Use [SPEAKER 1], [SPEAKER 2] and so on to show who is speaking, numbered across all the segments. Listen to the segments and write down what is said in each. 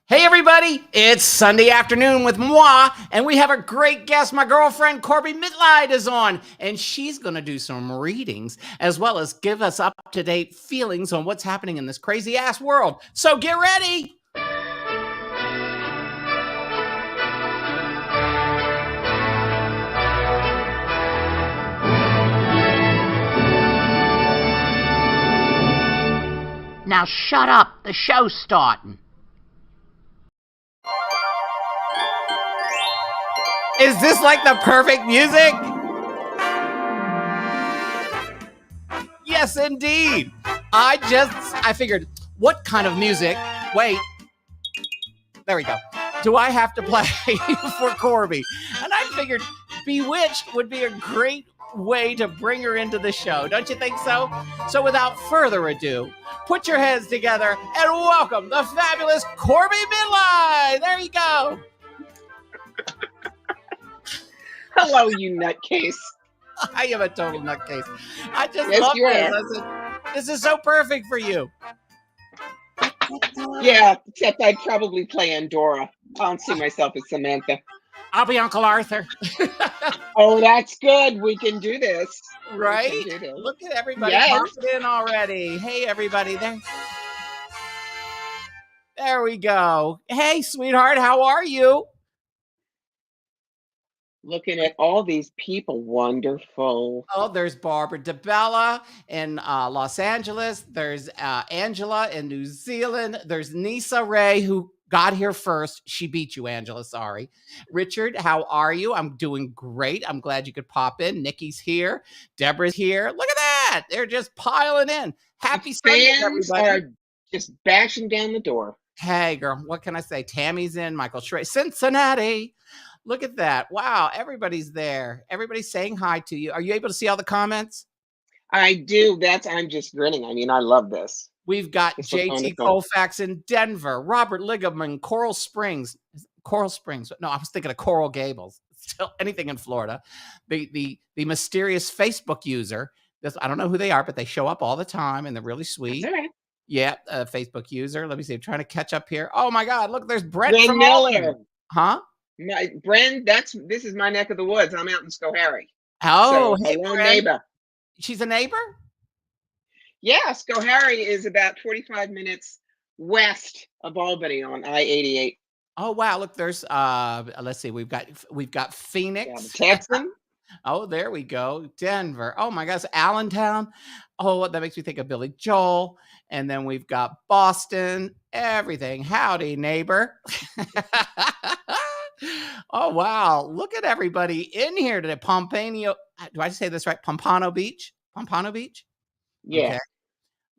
[SPEAKER 1] Hey everybody, it's Sunday afternoon with moi, and we have a great guest. My girlfriend Corbie Mitleid is on, and she's going to do some readings as well as give us up-to-date feelings on what's happening in this crazy-ass world. So get ready!
[SPEAKER 2] Now shut up, the show's starting.
[SPEAKER 1] Is this like the perfect music? Yes, indeed. I figured, what kind of music? Wait, there we go. Do I have to play for Corbie? And I figured Bewitched would be a great way to bring her into the show. Don't you think so? So without further ado, put your heads together and welcome the fabulous Corbie Mitleid. There you go.
[SPEAKER 3] Hello, you nutcase.
[SPEAKER 1] I am a total nutcase. I just
[SPEAKER 3] Yes,
[SPEAKER 1] love
[SPEAKER 3] you
[SPEAKER 1] this.
[SPEAKER 3] are.
[SPEAKER 1] I said, this is so perfect for you.
[SPEAKER 3] Yeah, except I'd probably play Andorra. I don't see myself as Samantha.
[SPEAKER 1] I'll be Uncle Arthur.
[SPEAKER 3] Oh, that's good. We can do this.
[SPEAKER 1] Right?
[SPEAKER 3] We can do this.
[SPEAKER 1] Look at everybody
[SPEAKER 3] Yes.
[SPEAKER 1] popping in already. Hey, everybody. There we go. Hey, sweetheart. How are you?
[SPEAKER 3] Looking at all these people. Wonderful.
[SPEAKER 1] Oh, there's Barbara DeBella in Los Angeles. There's Angela in New Zealand. There's Nisa Ray, who got here first. She beat you, Angela. Sorry. Richard, how are you? I'm doing great. I'm glad you could pop in. Nikki's here. Deborah's here. Look at that. They're just piling in. Happy Sunday,
[SPEAKER 3] Fans
[SPEAKER 1] everybody.
[SPEAKER 3] are just bashing down the door.
[SPEAKER 1] Hey, girl, what can I say? Tammy's in. Michael Schrader. Cincinnati. Look at that. Wow, everybody's there. Everybody's saying hi to you. Are you able to see all the comments?
[SPEAKER 3] I do. I'm just grinning. I mean, I love this.
[SPEAKER 1] We've got
[SPEAKER 3] It's so
[SPEAKER 1] JT
[SPEAKER 3] wonderful.
[SPEAKER 1] Colfax in Denver, Robert Ligaman, Coral Springs. No, I was thinking of Coral Gables. Still anything in Florida. The mysterious Facebook user. I don't know who they are, but they show up all the time and they're really sweet.
[SPEAKER 3] That's all right.
[SPEAKER 1] Yeah, a Facebook user. Let me see. I'm trying to catch up here. Oh my God, look, there's Brett
[SPEAKER 3] Gwen
[SPEAKER 1] from
[SPEAKER 3] Miller.
[SPEAKER 1] Albany. Huh?
[SPEAKER 3] Bren, this is my neck of the woods. I'm out in Schoharie.
[SPEAKER 1] Oh,
[SPEAKER 3] So,
[SPEAKER 1] hey,
[SPEAKER 3] hello,
[SPEAKER 1] Brett.
[SPEAKER 3] neighbor.
[SPEAKER 1] She's a neighbor?
[SPEAKER 3] Yeah, Schoharie is about 45 minutes west of Albany on I-88.
[SPEAKER 1] Oh wow, look, there's let's see, we've got
[SPEAKER 3] Yeah,
[SPEAKER 1] Phoenix.
[SPEAKER 3] the Texan.
[SPEAKER 1] Oh, there we go. Denver. Oh my gosh, Allentown. Oh, that makes me think of Billy Joel. And then we've got Boston, everything. Howdy, neighbor. Oh wow, look at everybody in here today. Pompano. Do I say this right? Pompano Beach? Pompano Beach?
[SPEAKER 3] Yeah.
[SPEAKER 1] Okay.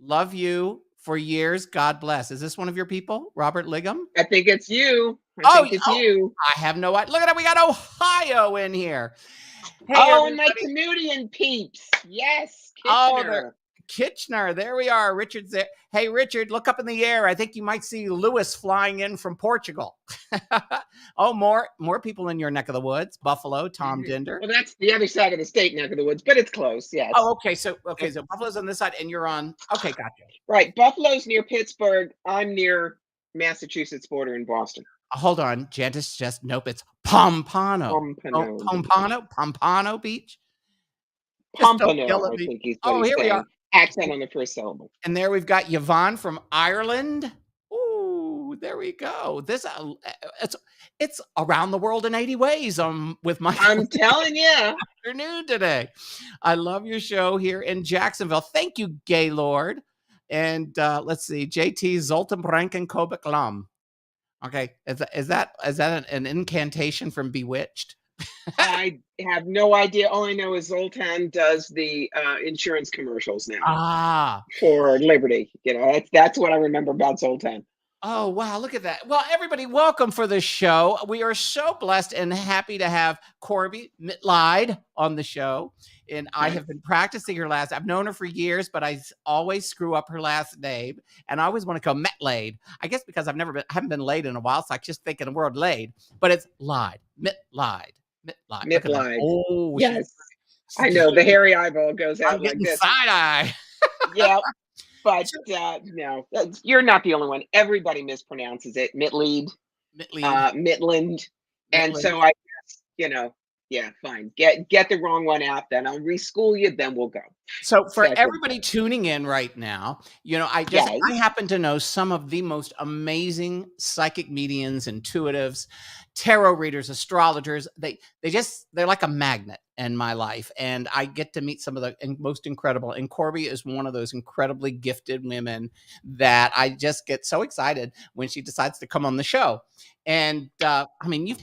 [SPEAKER 1] Love you for years. God bless. Is this one of your people, Robert Ligam?
[SPEAKER 3] I think it's you. I think it's you.
[SPEAKER 1] I have no idea. Look at it. We got Ohio in here. Hey,
[SPEAKER 3] And my
[SPEAKER 1] everybody.
[SPEAKER 3] comedian peeps. Yes.
[SPEAKER 1] Oh,
[SPEAKER 3] Kitchener.
[SPEAKER 1] Kitchener. There we are. Richard's there. Hey, Richard, look up in the air. I think you might see Lewis flying in from Portugal. Oh, more people in your neck of the woods. Buffalo, Tom Dinder.
[SPEAKER 3] Well, that's the other side of the state neck of the woods, but it's close. Yes.
[SPEAKER 1] Oh, okay. So Buffalo's on this side, and you're on. Okay, gotcha.
[SPEAKER 3] Right. Buffalo's near Pittsburgh. I'm near Massachusetts border in Boston.
[SPEAKER 1] Hold on, Jantis. Nope. It's Pompano. Pompano Beach. Just don't
[SPEAKER 3] Pompano,
[SPEAKER 1] yell at
[SPEAKER 3] I
[SPEAKER 1] me.
[SPEAKER 3] think he's
[SPEAKER 1] Oh, here we are.
[SPEAKER 3] Accent on the first syllable.
[SPEAKER 1] And there we've got Yvonne from Ireland. Ooh, there we go. This it's around the world in 80 ways. With my
[SPEAKER 3] I'm telling you.
[SPEAKER 1] afternoon today. I love your show here in Jacksonville. Thank you, Gaylord. And let's see, JT Zoltan Branken Kobik Lam. Okay, is that an incantation from Bewitched?
[SPEAKER 3] I have no idea. All I know is Zoltan does the insurance commercials now for Liberty. You know, that's what I remember about Zoltan.
[SPEAKER 1] Oh, wow. Look at that. Well, everybody, welcome for the show. We are so blessed and happy to have Corbie Mitleid on the show. And I have been practicing her last. I've known her for years, but I always screw up her last name. And I always want to go Mitleid. I guess because I haven't been laid in a while, so I just think of the word laid. But it's lied. Mitleid. Oh,
[SPEAKER 3] yes. I know. The hairy eyeball goes out
[SPEAKER 1] I'm
[SPEAKER 3] like
[SPEAKER 1] getting
[SPEAKER 3] this.
[SPEAKER 1] side eye.
[SPEAKER 3] Yeah. But no, you're not the only one. Everybody mispronounces it. Mitleid, Mitland. And so I guess, yeah, fine. Get the wrong one out, then I'll reschool you, then we'll go.
[SPEAKER 1] So for everybody tuning in right now, I happen to know some of the most amazing psychic mediums, intuitives, tarot readers, astrologers. They're like a magnet in my life. And I get to meet some of the most incredible. And Corbie is one of those incredibly gifted women that I just get so excited when she decides to come on the show. And here's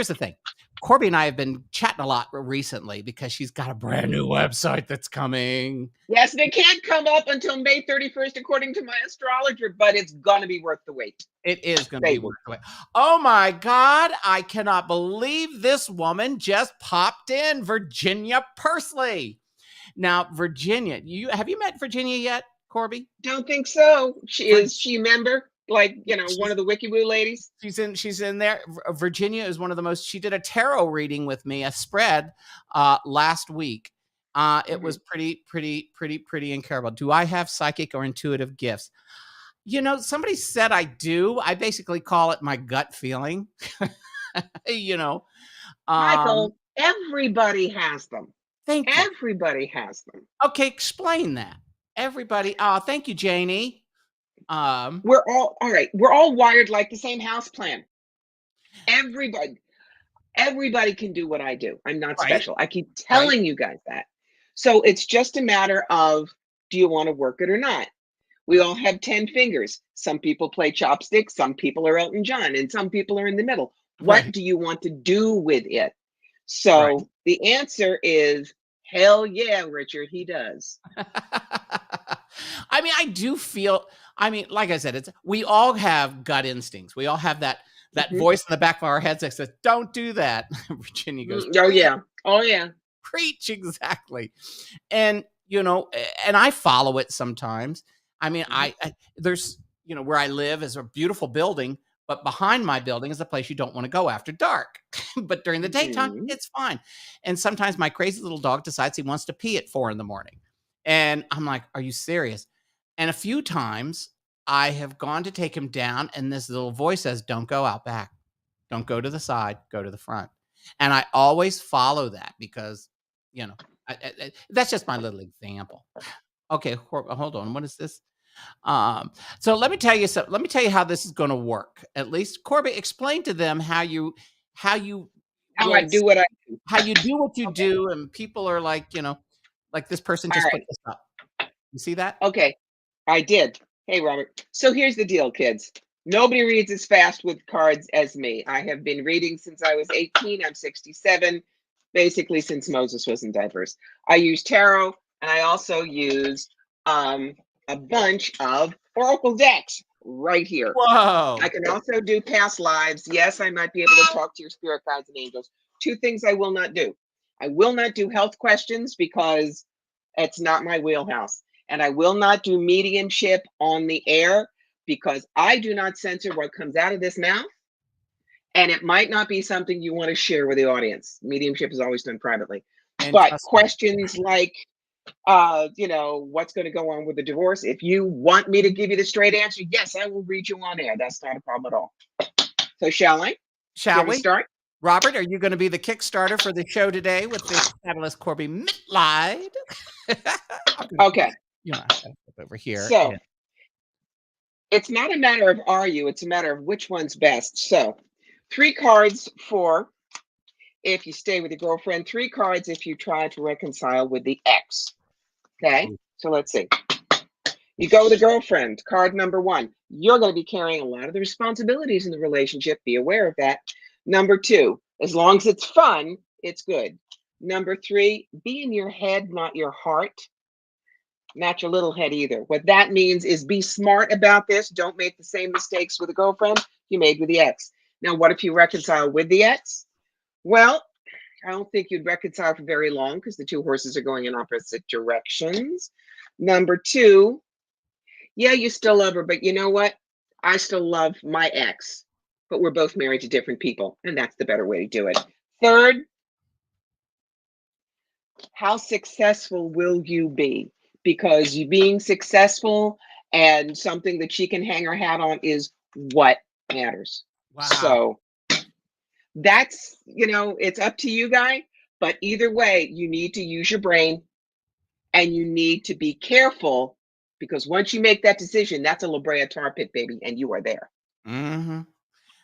[SPEAKER 1] the thing. Corbie and I have been chatting a lot recently because she's got a brand new website that's coming.
[SPEAKER 3] Yes, they can't come up until May 31st, according to my astrologer, but it's going to be worth the wait.
[SPEAKER 1] It is going to be worth the wait. Oh my God. I cannot believe this woman just popped in, Virginia Pursley. Now, Virginia, have you met Virginia yet, Corbie?
[SPEAKER 3] Don't think so. Is she a member? Like, one of the WikiWoo ladies?
[SPEAKER 1] She's in there. Virginia is one of the most, she did a tarot reading with me, a spread last week. It was pretty incredible. Do I have psychic or intuitive gifts? Somebody said I do. I basically call it my gut feeling.
[SPEAKER 3] Michael, everybody has them.
[SPEAKER 1] Thank you.
[SPEAKER 3] Everybody has them.
[SPEAKER 1] Okay, explain that. Everybody. Thank you, Janie.
[SPEAKER 3] We're all right. We're all wired like the same house plan. Everybody can do what I do. I'm not special. I keep telling you guys that. So it's just a matter of, do you want to work it or not? We all have 10 fingers. Some people play chopsticks. Some people are Elton John, and some people are in the middle. What do you want to do with it? So the answer is, hell yeah, Richard, he does.
[SPEAKER 1] I do feel, like I said, we all have gut instincts. We all have that voice in the back of our heads that says, don't do that. Virginia goes,
[SPEAKER 3] oh yeah.
[SPEAKER 1] Preach, exactly. And, and I follow it sometimes. There's, where I live is a beautiful building, but behind my building is a place you don't want to go after dark. But during the daytime, it's fine. And sometimes my crazy little dog decides he wants to pee at 4 a.m. And I'm like, are you serious? And a few times I have gone to take him down, and this little voice says, don't go out back. Don't go to the side, go to the front. And I always follow that because, that's just my little example. Okay, hold on. What is this? So let me tell you something. Let me tell you how this is going to work. At least, Corbie, explain to them how I do what I do. How you do what you do, and people are like, like this person just put this up. You see that?
[SPEAKER 3] Okay, I did. Hey, Robert. So here's the deal, kids. Nobody reads as fast with cards as me. I have been reading since I was 18. I'm 67, basically since Moses was in diapers. I use tarot, and I also use a bunch of oracle decks right here.
[SPEAKER 1] Whoa.
[SPEAKER 3] I can also do past lives. Yes, I might be able to talk to your spirit guides and angels. 2 things I will not do. I will not do health questions because it's not my wheelhouse. And I will not do mediumship on the air because I do not censor what comes out of this mouth. And it might not be something you want to share with the audience. Mediumship is always done privately. But questions like, what's going to go on with the divorce? If you want me to give you the straight answer, yes, I will read you on air. That's not a problem at all. So shall I?
[SPEAKER 1] Shall we
[SPEAKER 3] start?
[SPEAKER 1] Robert, are you going to be the Kickstarter for the show today with the fabulous Corbie Mitleid?
[SPEAKER 3] Okay.
[SPEAKER 1] Over here.
[SPEAKER 3] So it's not a matter of are you, it's a matter of which one's best. So 3 cards for if you stay with your girlfriend, 3 cards if you try to reconcile with the ex. Okay, so let's see. You go with a girlfriend, card number 1. You're going to be carrying a lot of the responsibilities in the relationship. Be aware of that. Number 2, as long as it's fun, it's good. Number 3, be in your head, not your heart. Not your little head either. What that means is be smart about this. Don't make the same mistakes with a girlfriend you made with the ex. Now, what if you reconcile with the ex? Well, I don't think you'd reconcile for very long because the 2 horses are going in opposite directions. Number 2, yeah, you still love her, but you know what? I still love my ex, but we're both married to different people, and that's the better way to do it. Third, how successful will you be? because you being successful and something that she can hang her hat on is what matters.
[SPEAKER 1] Wow.
[SPEAKER 3] So that's, it's up to you, guy. But either way, you need to use your brain and you need to be careful, because once you make that decision, that's a La Brea tar pit, baby, and you are there.
[SPEAKER 1] Mm-hmm.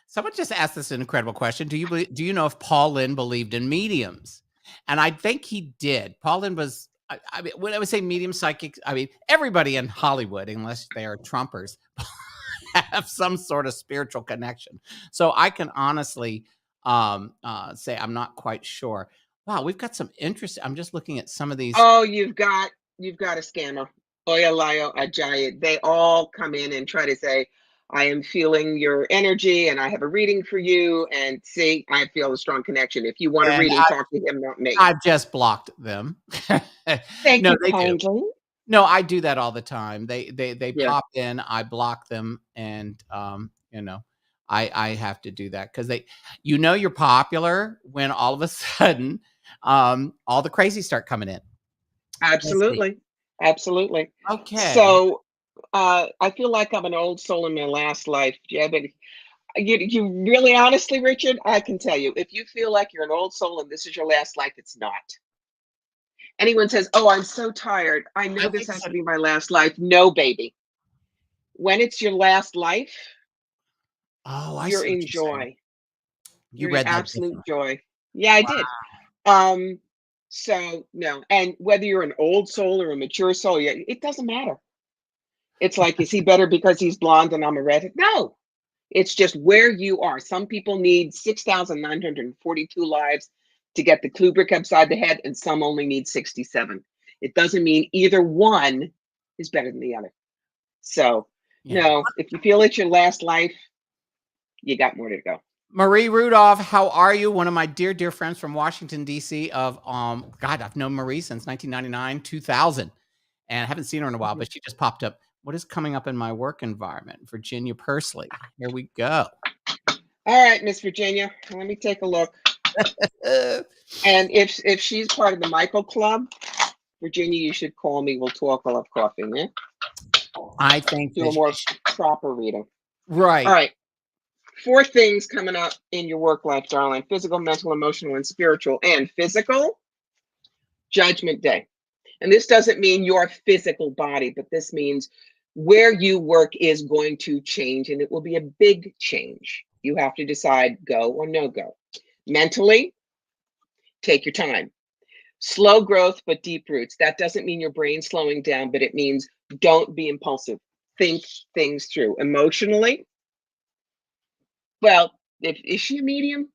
[SPEAKER 1] Someone just asked this incredible question. Do you know if Paul Lynde believed in mediums? And I think he did. Paul Lynde was, I mean, when I would say medium psychics, I mean, everybody in Hollywood, unless they are Trumpers, have some sort of spiritual connection. So I can honestly say I'm not quite sure. Wow, we've got some interest. I'm just looking at some of these.
[SPEAKER 3] Oh, you've got a scammer. Oya Layo Ajay. They all come in and try to say, I am feeling your energy and I have a reading for you. And see, I feel a strong connection. If you want a
[SPEAKER 1] And
[SPEAKER 3] reading, talk to him, not me.
[SPEAKER 1] I've just blocked them.
[SPEAKER 3] Thank
[SPEAKER 1] No,
[SPEAKER 3] you
[SPEAKER 1] they do.
[SPEAKER 3] kindly.
[SPEAKER 1] No, I do that all the time. They
[SPEAKER 3] Yeah.
[SPEAKER 1] pop in, I block them, and I have to do that because you're popular when all of a sudden all the crazies start coming in.
[SPEAKER 3] Absolutely. Absolutely.
[SPEAKER 1] Okay.
[SPEAKER 3] So I feel like I'm an old soul in my last life. Do you have any? You really, honestly, Richard, I can tell you, if you feel like you're an old soul and this is your last life, it's not. Anyone says, oh, I'm so tired, I know this has to be my last life. No, baby. When it's your last life, you're in joy.
[SPEAKER 1] You
[SPEAKER 3] You're
[SPEAKER 1] read
[SPEAKER 3] in
[SPEAKER 1] that
[SPEAKER 3] absolute joy. Yeah, I did. So no, and whether you're an old soul or a mature soul, it doesn't matter. It's like, is he better because he's blonde and I'm a redhead? No, it's just where you are. Some people need 6,942 lives to get the Kubrick upside the head, and some only need 67. It doesn't mean either one is better than the other. So no, if you feel it's your last life, you got more to go.
[SPEAKER 1] Marie Rudolph, how are you? One of my dear, dear friends from Washington, D.C. of, God, I've known Marie since 1999, 2000. And I haven't seen her in a while, but she just popped up. What is coming up in my work environment? Virginia Pursley. Here we go.
[SPEAKER 3] All right, Miss Virginia, let me take a look. And if she's part of the Michael Club, Virginia, you should call me. We'll talk. I'll have coffee, man.
[SPEAKER 1] I think
[SPEAKER 3] do a more proper reading.
[SPEAKER 1] Right.
[SPEAKER 3] All right. 4 things coming up in your work life, darling: physical, mental, emotional, and spiritual. And physical, Judgment Day. And this doesn't mean your physical body, but this means where you work is going to change, and it will be a big change. You have to decide go or no go. Mentally, take your time. Slow growth, but deep roots. That doesn't mean your brain's slowing down, but it means don't be impulsive. Think things through. Emotionally, well, is she a medium?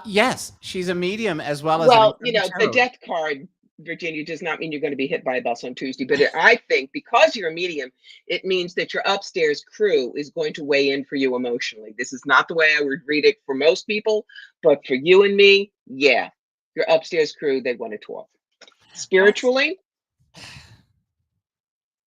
[SPEAKER 1] Yes, she's a medium as well as.
[SPEAKER 3] Well, the death card, Virginia, does not mean you're going to be hit by a bus on Tuesday. But I think because you're a medium, it means that your upstairs crew is going to weigh in for you emotionally. This is not the way I would read it for most people, but for you and me, yeah, your upstairs crew, they want to talk. Spiritually,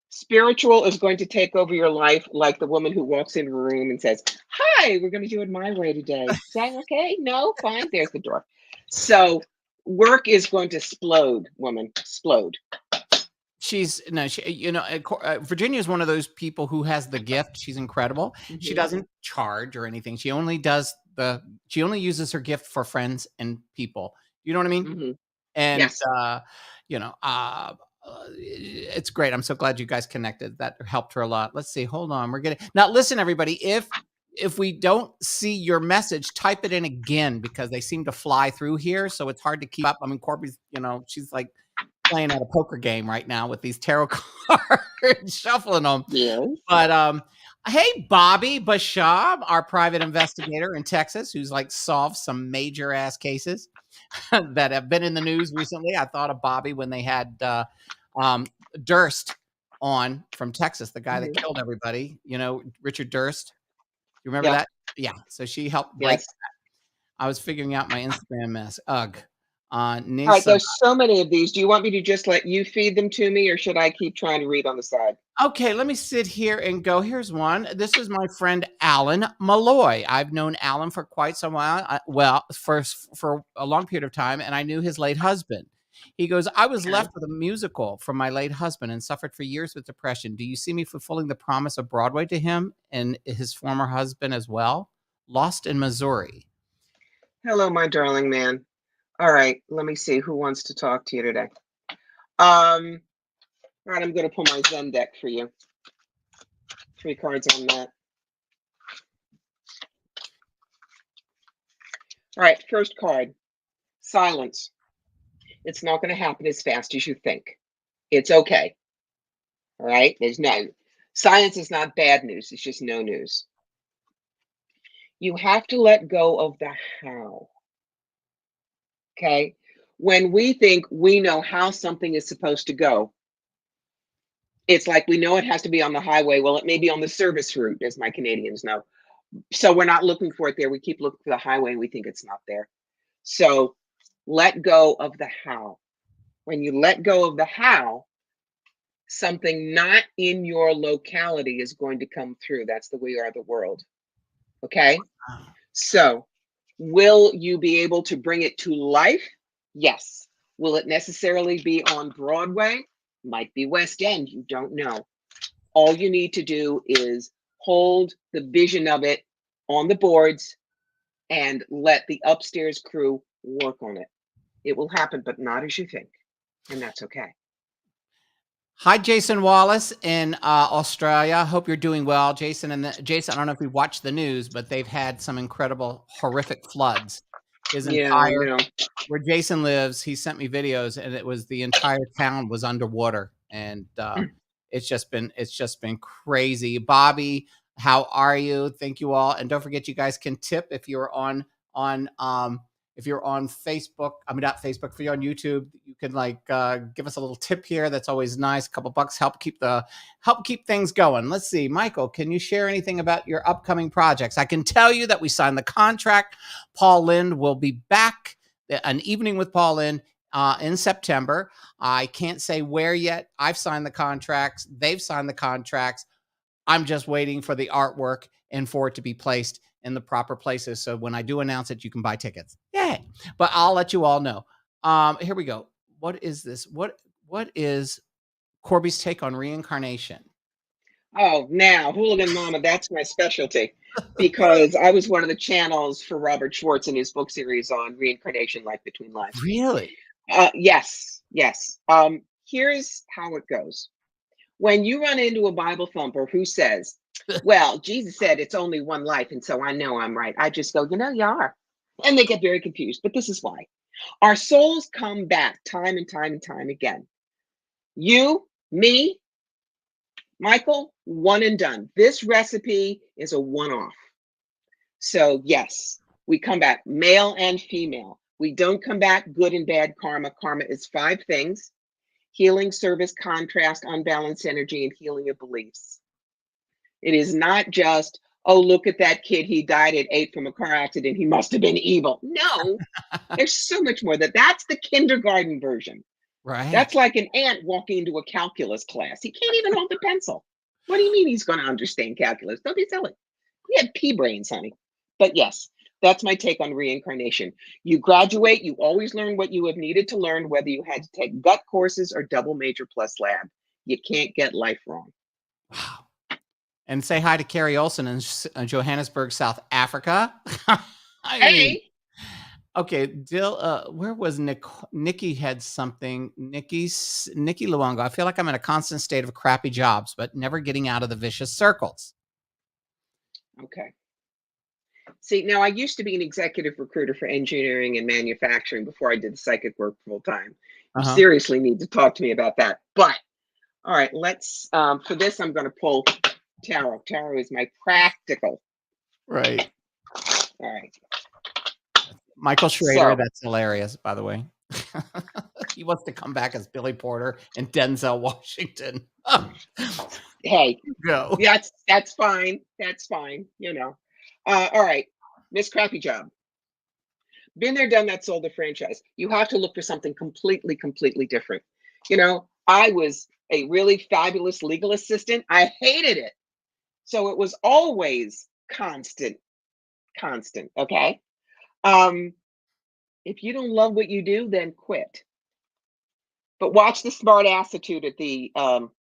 [SPEAKER 3] spiritual is going to take over your life like the woman who walks into a room and says, hi, we're going to do it my way today. Is that okay? No? Fine. There's the door. So work is going to explode, woman. Explode.
[SPEAKER 1] Virginia is one of those people who has the gift. She's incredible. Mm-hmm. She doesn't charge or anything. She only uses her gift for friends and people. You know what I mean?
[SPEAKER 3] Mm-hmm.
[SPEAKER 1] And,
[SPEAKER 3] yes.
[SPEAKER 1] It's great. I'm so glad you guys connected. That helped her a lot. Let's see. Hold on. Now listen, everybody, if we don't see your message, type it in again, because they seem to fly through here. So it's hard to keep up. I mean, Corbie's, she's like playing at a poker game right now with these tarot cards, shuffling them.
[SPEAKER 3] Yes.
[SPEAKER 1] But, hey, Bobby Bashab, our private investigator in Texas, who's like solved some major ass cases that have been in the news recently. I thought of Bobby when they had Durst on from Texas, the guy that killed everybody, Richard Durst. You remember that? Yeah. So she helped break that. I was figuring out my Instagram mess. Ugh.
[SPEAKER 3] All right, there's so many of these. Do you want me to just let you feed them to me, or should I keep trying to read on the side?
[SPEAKER 1] Okay, let me sit here and go. Here's one. This is my friend Alan Malloy. I've known Alan for quite some while. For a long period of time, and I knew his late husband. He goes, I was
[SPEAKER 3] Okay.
[SPEAKER 1] left with a musical from my late husband and suffered for years with depression. Do you see me fulfilling the promise of Broadway to him and his former husband as well? Lost in Missouri.
[SPEAKER 3] Hello, my darling man. All right, let me see who wants to talk to you today. All right, I'm going to pull my Zen deck for you. 3 cards on that. All right, first card, silence. It's not going to happen as fast as you think. It's okay. All right, there's no science is not bad news. It's just no news. You have to let go of the how. Okay. When we think we know how something is supposed to go, it's like we know it has to be on the highway. Well, it may be on the service route, as my Canadians know. So we're not looking for it there. We keep looking for the highway and we think it's not there. So let go of the how. When you let go of the how, something not in your locality is going to come through. That's the way you are the world. Okay. So will you be able to bring it to life? Yes. Will it necessarily be on Broadway? Might be West End. You don't know. All you need to do is hold the vision of it on the boards and let the upstairs crew work on it. It will happen, but not as you think. And that's okay.
[SPEAKER 1] Hi, Jason Wallace in Australia. Hope you're doing well, Jason. And Jason, I don't know if you watched the news, but they've had some incredible, horrific floods. His
[SPEAKER 3] Yeah, I
[SPEAKER 1] entire
[SPEAKER 3] know.
[SPEAKER 1] where Jason lives, he sent me videos, and it was the entire town was underwater, and it's just been crazy. Bobby, how are you? Thank you all, and don't forget, you guys can tip if you're on if you're on Facebook. I mean, not Facebook. If you're on YouTube, you can give us a little tip here. That's always nice. A couple bucks help keep things going. Let's see, Michael, can you share anything about your upcoming projects? I can tell you that we signed the contract. Paul Lind will be back. An evening with Paul Lind in September. I can't say where yet. I've signed the contracts. They've signed the contracts. I'm just waiting for the artwork and for it to be placed in the proper places. So when I do announce it, you can buy tickets. Yay. But I'll let you all know. Here we go. What is this? What is Corbie's take on reincarnation?
[SPEAKER 3] Oh, now, Hooligan Mama, that's my specialty because I was one of the channels for Robert Schwartz in his book series on reincarnation, life between lives.
[SPEAKER 1] Really?
[SPEAKER 3] Yes, yes. Here's how it goes. When you run into a Bible thumper who says, well, Jesus said it's only one life, and so I know I'm right, I just go, you are. And they get very confused. But this is why. Our souls come back time and time and time again. You, me, Michael, one and done. This recipe is a one off. So, yes, we come back male and female. We don't come back good and bad karma. Karma is 5 things: healing, service, contrast, unbalanced energy, and healing of beliefs. It is not just, oh, look at that kid. He died at 8 from a car accident. He must have been evil. No, there's so much more. That's the kindergarten version.
[SPEAKER 1] Right.
[SPEAKER 3] That's like an ant walking into a calculus class. He can't even hold the pencil. What do you mean he's going to understand calculus? Don't be silly. We had pea brains, honey. But yes, that's my take on reincarnation. You graduate, you always learn what you have needed to learn, whether you had to take gut courses or double major plus lab. You can't get life wrong.
[SPEAKER 1] Wow. And say hi to Carrie Olson in Johannesburg, South Africa. I mean,
[SPEAKER 3] Hey,
[SPEAKER 1] okay, Dill, where was Nikki had something. Nikki Luongo. I feel like I'm in a constant state of crappy jobs, but never getting out of the vicious circles.
[SPEAKER 3] okay. See, now I used to be an executive recruiter for engineering and manufacturing before I did the psychic work full time. You
[SPEAKER 1] Uh-huh.
[SPEAKER 3] seriously need to talk to me about that. But all right, let's for this I'm going to pull tarot. Tarot is my practical.
[SPEAKER 1] Right.
[SPEAKER 3] All right.
[SPEAKER 1] Michael Schrader,
[SPEAKER 3] So,
[SPEAKER 1] that's hilarious, by the way. He wants to come back as Billy Porter and Denzel Washington.
[SPEAKER 3] hey,
[SPEAKER 1] Go.
[SPEAKER 3] that's fine. That's fine. All right, Miss Crappy Job. Been there, done that, sold the franchise. You have to look for something completely, completely different. I was a really fabulous legal assistant. I hated it. So it was always constant. Okay. If you don't love what you do, then quit. But watch the smart attitude at the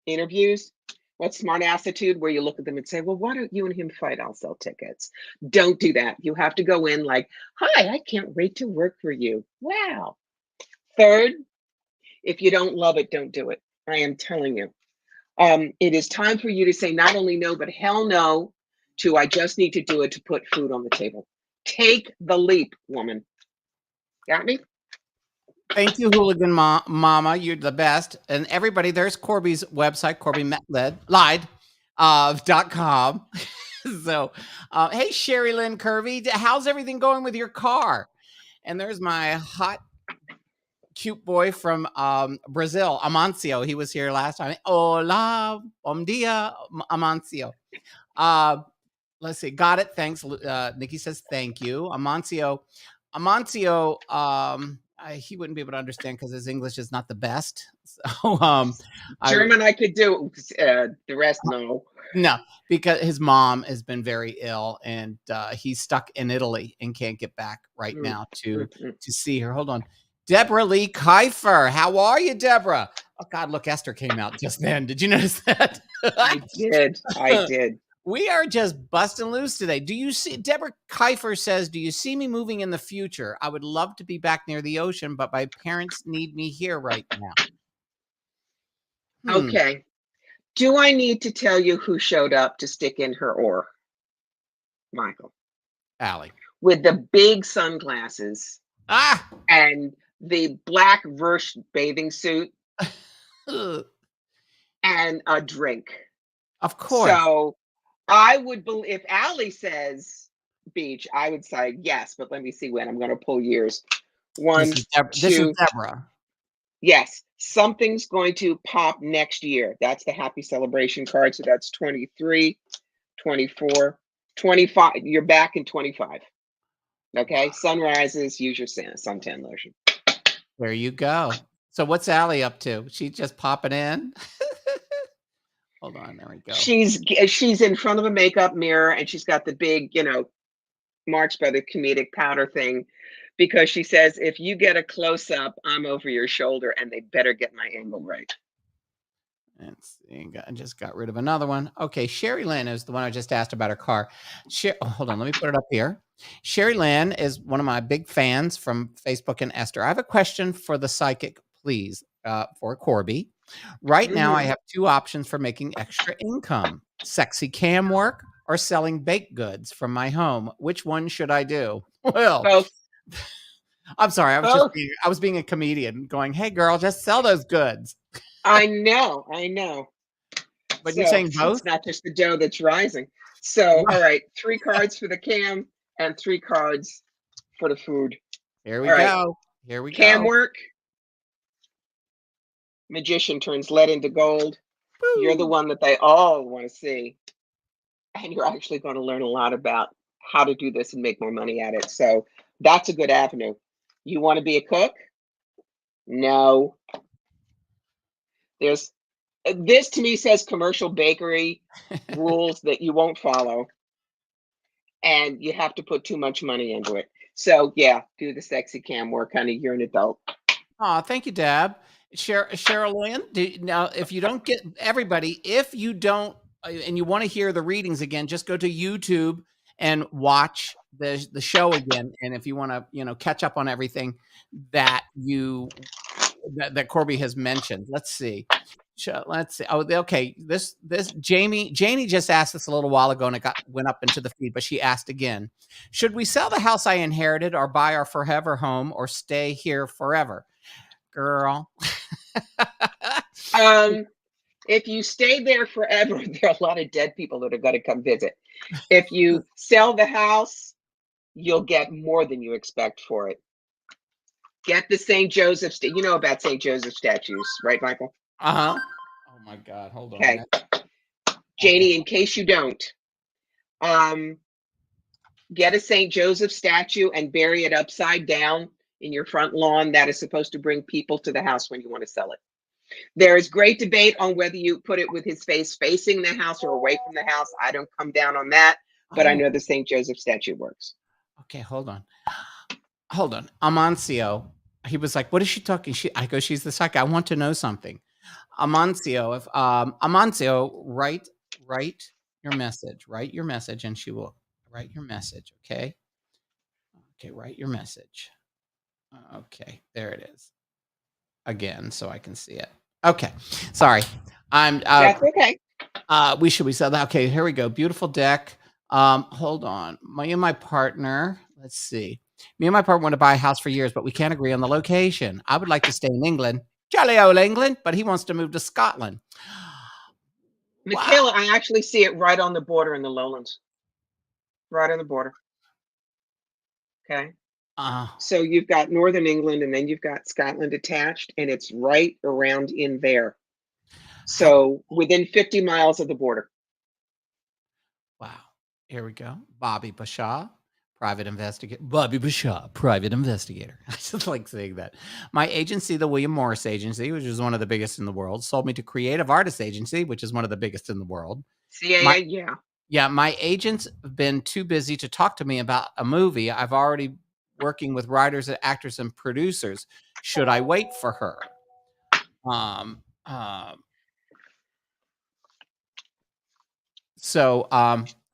[SPEAKER 3] interviews. What's smart attitude? Where you look at them and say, well, why don't you and him fight? I'll sell tickets. Don't do that. You have to go in like, hi, I can't wait to work for you. Wow. Third, if you don't love it, don't do it. I am telling you. It is time for you to say not only no, but hell no to I just need to do it to put food on the table. Take the leap, woman. Got me?
[SPEAKER 1] Thank you, Hooligan Mama. You're the best. And everybody, there's Corbie's website, Corbie Mitleid, .com. So, hey, Sherry Lynn Curvy, how's everything going with your car? And there's my hot, cute boy from Brazil, Amancio. He was here last time. Hola, bom dia, Amancio. Let's see. Got it. Thanks. Nikki says thank you. Amancio, he wouldn't be able to understand because his English is not the best. So,
[SPEAKER 3] German I could do. The rest, no.
[SPEAKER 1] No, because his mom has been very ill and he's stuck in Italy and can't get back right now to see her. Hold on. Deborah Lee Kiefer. How are you, Deborah? Oh, God, look, Esther came out just then. Did you notice that?
[SPEAKER 3] I did. I did.
[SPEAKER 1] We are just busting loose today. Do you see, Deborah Kiefer says, do you see me moving in the future? I would love to be back near the ocean, but my parents need me here right now.
[SPEAKER 3] Okay. Do I need to tell you who showed up to stick in her oar? Michael.
[SPEAKER 1] Allie.
[SPEAKER 3] With the big sunglasses. And the black Versh bathing suit. And a drink.
[SPEAKER 1] Of course.
[SPEAKER 3] So I would believe if Allie says beach, I would say yes, but let me see when. I'm going to pull years.
[SPEAKER 1] This is Deborah.
[SPEAKER 3] Yes, something's going to pop next year. That's the happy celebration card. So that's 23, 24, 25. You're back in 25. Okay, sunrises, use your suntan lotion.
[SPEAKER 1] There you go. So what's Allie up to? She just popping in? Hold on, there we go.
[SPEAKER 3] She's in front of a makeup mirror and she's got the big, Marx Brothers comedic powder thing, because she says, if you get a close up, I'm over your shoulder and they better get my angle right.
[SPEAKER 1] Let's see, I just got rid of another one. Okay, Sherry Lynn is the one I just asked about her car. Hold on, let me put it up here. Sherry Lynn is one of my big fans from Facebook and Esther. I have a question for the psychic, please, for Corbie. Right now, I have two options for making extra income: sexy cam work or selling baked goods from my home. Which one should I do? Well,
[SPEAKER 3] both.
[SPEAKER 1] I'm sorry. I was being a comedian going, hey, girl, just sell those goods.
[SPEAKER 3] I know.
[SPEAKER 1] But you're saying both?
[SPEAKER 3] It's not just the dough that's rising. So, all right, 3 cards for the cam and 3 cards for the food.
[SPEAKER 1] Here we go. Here we go.
[SPEAKER 3] Cam work. Magician turns lead into gold. Woo. You're the one that they all want to see. And you're actually going to learn a lot about how to do this and make more money at it. So that's a good avenue. You want to be a cook? No. This to me says commercial bakery rules that you won't follow. And you have to put too much money into it. So yeah, do the sexy cam work, honey. You're an adult.
[SPEAKER 1] Oh, thank you, Deb. Cheryl Lynn, now if you don't get everybody, if you don't, and you want to hear the readings again, just go to YouTube and watch the show again. And if you want to, catch up on everything that that Corbie has mentioned, let's see. Oh, okay. This Janie just asked this a little while ago, and it went up into the feed, but she asked again: should we sell the house I inherited, or buy our forever home, or stay here forever? Girl.
[SPEAKER 3] If you stay there forever, there are a lot of dead people that are going to come visit. If you sell the house, you'll get more than you expect for it. Get the St. Joseph, you know about St. Joseph statues, right, Michael?
[SPEAKER 1] Uh-huh. Oh my God, hold on.
[SPEAKER 3] Okay. Janie, in case you don't, get a St. Joseph statue and bury it upside down in your front lawn. That is supposed to bring people to the house when you want to sell it. There is great debate on whether you put it with his face facing the house or away from the house. I don't come down on that, but I know the St. Joseph statue works.
[SPEAKER 1] Okay, hold on. Amancio, he was like, "What is she talking?" I go, "She's the psychic. I want to know something." Amancio, if Amancio, write write your message, and she will write your message. Okay, okay, write your message. Okay, there it is again, so I can see it. Okay, sorry, I'm
[SPEAKER 3] That's okay.
[SPEAKER 1] we said that. Okay, here we go. Beautiful deck. Hold on. Me and my partner, let's see. Me and my partner want to buy a house for years, but we can't agree on the location. I would like to stay in England, jolly old England, but he wants to move to Scotland. Wow.
[SPEAKER 3] Michaela, I actually see it right on the border in the lowlands. Right on the border. Okay.
[SPEAKER 1] Uh,
[SPEAKER 3] So you've got Northern England and then you've got Scotland attached, and it's right around in there.
[SPEAKER 1] how,
[SPEAKER 3] So within 50 miles of the border.
[SPEAKER 1] wow. Here we go. Bobby Bashaw, private investigator. Bobby Bashaw, private investigator. I just like saying that. My agency, the William Morris Agency, which is one of the biggest in the world, sold me to Creative Artists Agency, which is one of the biggest in the world. My
[SPEAKER 3] CAA, yeah.
[SPEAKER 1] Yeah, my agents have been too busy to talk to me about a movie. I've already working with writers, and actors, and producers. Should I wait for her? Um, um,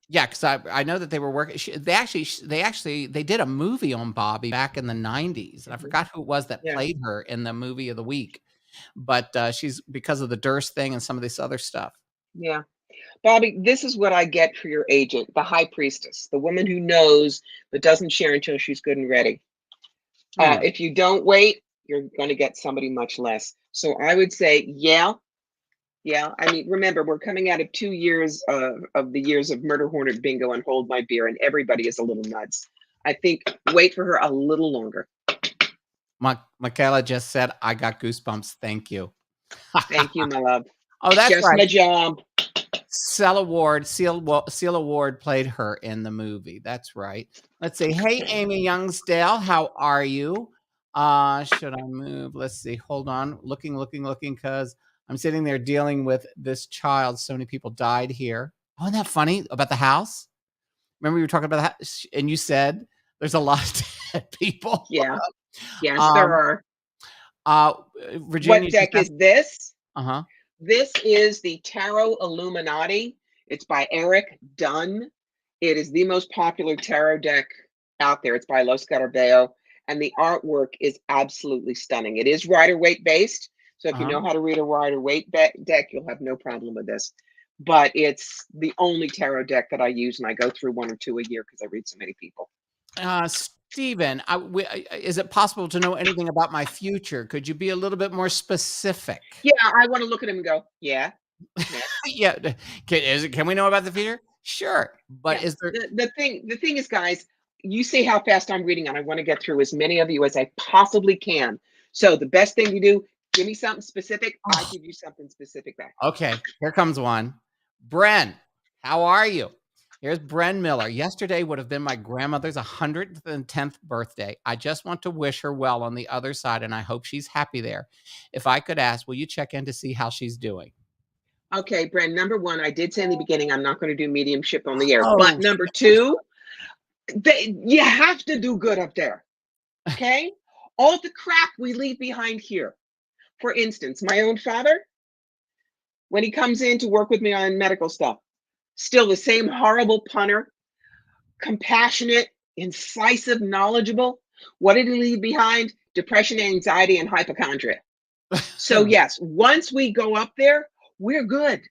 [SPEAKER 1] yeah, because I know that they were working. They did a movie on Bobby back in the 90s, and I forgot who it was that
[SPEAKER 3] Yeah.
[SPEAKER 1] played her in the movie of the week. But she's because of the Durst thing and some of this other stuff.
[SPEAKER 3] Yeah. Bobby, this is what I get for your agent, the high priestess, the woman who knows but doesn't share until she's good and ready. If you don't wait, you're going to get somebody much less. So I would say, yeah. I mean, remember, we're coming out of 2 years of the years of Murder Hornet Bingo and Hold My Beer, and everybody is a little nuts. I think wait for her a little longer.
[SPEAKER 1] Michaela just said, "I got goosebumps. Thank you."
[SPEAKER 3] Thank you, my love.
[SPEAKER 1] Oh, that's
[SPEAKER 3] Just
[SPEAKER 1] right.
[SPEAKER 3] my job.
[SPEAKER 1] Seal Award played her in the movie. That's right. Let's see. Hey, Amy Youngsdale, how are you? Should I move? Let's see. Hold on. Looking, because I'm sitting there dealing with this child. So many people died here. Oh, isn't that funny about the house? Remember we were talking about that, and you said there's a lot of dead people.
[SPEAKER 3] Yeah. Yes, there are.
[SPEAKER 1] Virginia.
[SPEAKER 3] What deck is this?
[SPEAKER 1] Uh-huh.
[SPEAKER 3] This is the Tarot Illuminati. It's by Eric Dunn. It is the most popular tarot deck out there. It's by Los Scarabeo, and the artwork is absolutely stunning. It is Rider-Waite based, so if you know how to read a Rider-Waite deck, you'll have no problem with this. But it's the only tarot deck that I use, and I go through 1 or 2 a year because I read so many people.
[SPEAKER 1] Stephen, is it possible to know anything about my future? Could you be a little bit more specific?
[SPEAKER 3] Yeah, I want to look at him and go, yeah.
[SPEAKER 1] Yeah. Can we know about the future? Sure. But
[SPEAKER 3] Yeah.
[SPEAKER 1] is there
[SPEAKER 3] the thing is, guys, you see how fast I'm reading, and I want to get through as many of you as I possibly can. So the best thing you do, give me something specific. I give you something specific back.
[SPEAKER 1] Okay, here comes one. Bren, how are you? Here's Bren Miller. Yesterday would have been my grandmother's 110th birthday. I just want to wish her well on the other side, and I hope she's happy there. If I could ask, will you check in to see how she's doing?
[SPEAKER 3] Okay, Brent, number one, I did say in the beginning, I'm not going to do mediumship on the air.
[SPEAKER 1] Oh.
[SPEAKER 3] But number two, you have to do good up there. Okay? All the crap we leave behind here. For instance, my own father, when he comes in to work with me on medical stuff, still the same horrible punter, compassionate, incisive, knowledgeable. What did he leave behind? Depression, anxiety, and hypochondria. So yes, once we go up there, we're good.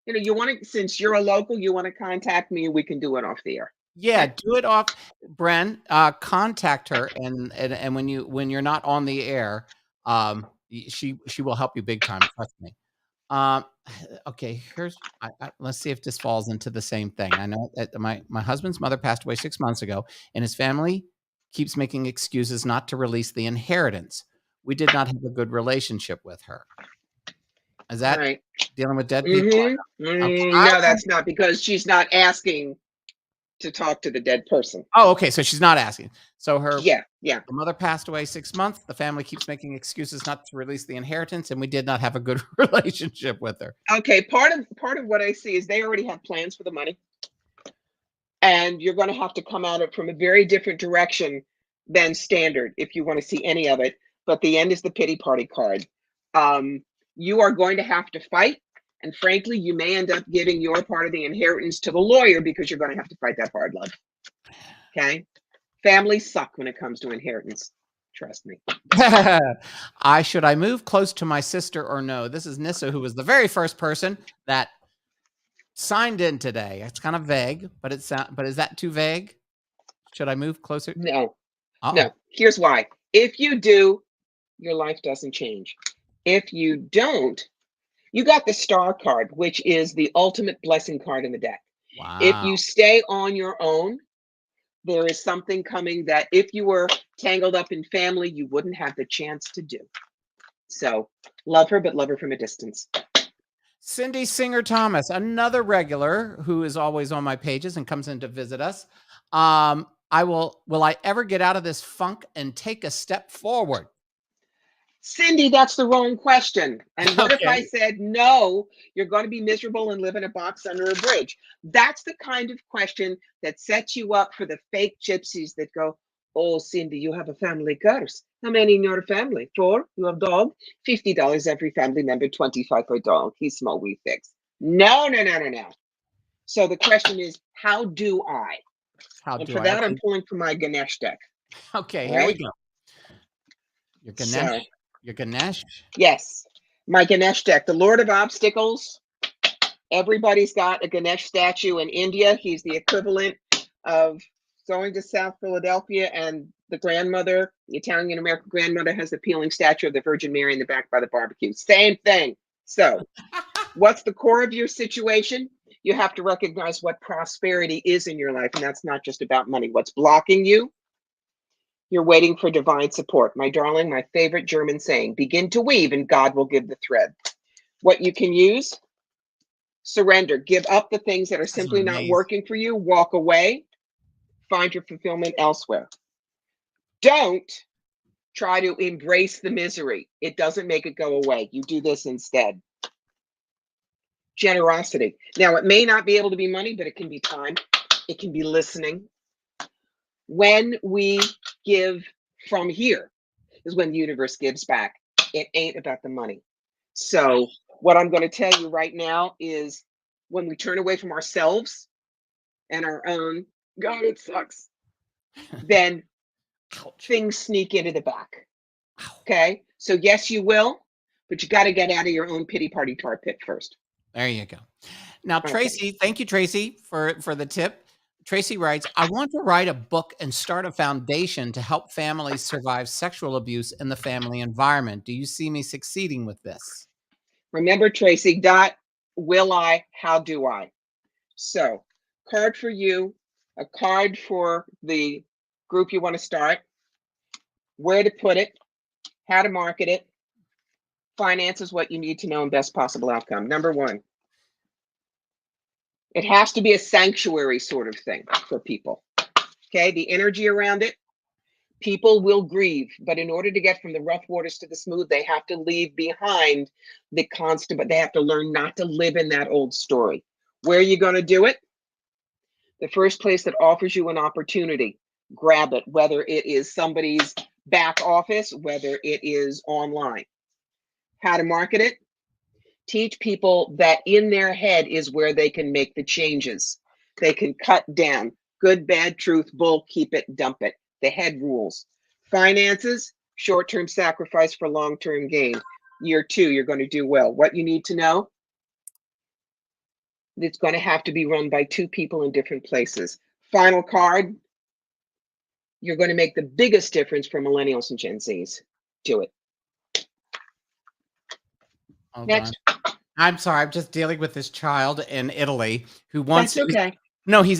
[SPEAKER 3] You know, you want to, since you're a local, you want to contact me, we can do it off the air.
[SPEAKER 1] Yeah, do it off. Bren, contact her, and when you're not on the air, she will help you big time. Trust me. Okay, let's see if this falls into the same thing. I know that my husband's mother passed away 6 months ago, and his family keeps making excuses not to release the inheritance. We did not have a good relationship with her. Is that
[SPEAKER 3] right?
[SPEAKER 1] Dealing with dead people?
[SPEAKER 3] Okay. No, that's not, because she's not asking to talk to the dead person.
[SPEAKER 1] Oh, okay. So she's not asking. So her
[SPEAKER 3] the
[SPEAKER 1] mother passed away 6 months. The family keeps making excuses not to release the inheritance, and we did not have a good relationship with her.
[SPEAKER 3] Okay, part of what I see is they already have plans for the money, and you're going to have to come at it from a very different direction than standard if you want to see any of it. But the end is the pity party card. You are going to have to fight. And frankly, you may end up giving your part of the inheritance to the lawyer because you're going to have to fight that hard, love. Okay? Families suck when it comes to inheritance. Trust me.
[SPEAKER 1] Should I move close to my sister or no? This is Nissa, who was the very first person that signed in today. It's kind of vague, but is that too vague? Should I move closer?
[SPEAKER 3] No. No. Here's why. If you do, your life doesn't change. If you don't, you got the star card, which is the ultimate blessing card in the deck.
[SPEAKER 1] Wow.
[SPEAKER 3] If you stay on your own, there is something coming that if you were tangled up in family, you wouldn't have the chance to do. So love her, but love her from a distance.
[SPEAKER 1] Cindy Singer Thomas, another regular who is always on my pages and comes in to visit us. Will I ever get out of this funk and take a step forward?
[SPEAKER 3] Cindy, that's the wrong question. And what if I said, no, you're going to be miserable and live in a box under a bridge? That's the kind of question that sets you up for the fake gypsies that go, oh, Cindy, you have a family curse. How many in your family? 4? You have dog? $50 every family member, 25 for dog. He's small, we fix. No. So the question is, how do I? And for that, I'm pulling from my Ganesh deck.
[SPEAKER 1] Okay, here we go. Your Ganesh. Your Ganesh?
[SPEAKER 3] Yes, my Ganesh deck, the Lord of Obstacles. Everybody's got a Ganesh statue in India. He's the equivalent of going to South Philadelphia and the grandmother, the Italian-American grandmother, has the peeling statue of the Virgin Mary in the back by the barbecue. Same thing. So what's the core of your situation? You have to recognize what prosperity is in your life, and that's not just about money. What's blocking you? You're waiting for divine support. My darling, my favorite German saying, begin to weave and God will give the thread. What you can use, surrender. Give up the things that are simply not working for you. Walk away. Find your fulfillment elsewhere. Don't try to embrace the misery. It doesn't make it go away. You do this instead. Generosity. Now, it may not be able to be money, but it can be time. It can be listening. When we give from here is when the universe gives back. It ain't about the money. So what I'm going to tell you right now is when we turn away from ourselves and our own, God, it sucks, then things sneak into the back. Okay? So yes, you will, but you got to get out of your own pity party tar pit first.
[SPEAKER 1] There you go. Now, Tracy, thank you, Tracy, for the tip. Tracy writes, I want to write a book and start a foundation to help families survive sexual abuse in the family environment. Do you see me succeeding with this?
[SPEAKER 3] Remember, Tracy, will I, how do I? So, card for you, a card for the group you want to start, where to put it, how to market it, finances, what you need to know, and best possible outcome. Number 1. It has to be a sanctuary sort of thing for people. Okay, the energy around it, people will grieve, but in order to get from the rough waters to the smooth, they have to leave behind the constant, but they have to learn not to live in that old story. Where are you going to do it? The first place that offers you an opportunity, grab it, whether it is somebody's back office, whether it is online. How to market it? Teach people that in their head is where they can make the changes. They can cut down good, bad, truth, bull, keep it, dump it. The head rules. Finances, short-term sacrifice for long-term gain. Year 2, you're going to do well. What you need to know? It's going to have to be run by 2 people in different places. Final card, you're going to make the biggest difference for millennials and Gen Zs. Do it.
[SPEAKER 1] Hold
[SPEAKER 3] Next.
[SPEAKER 1] on. I'm sorry. I'm just dealing with this child in Italy who wants
[SPEAKER 3] That's okay.
[SPEAKER 1] No, he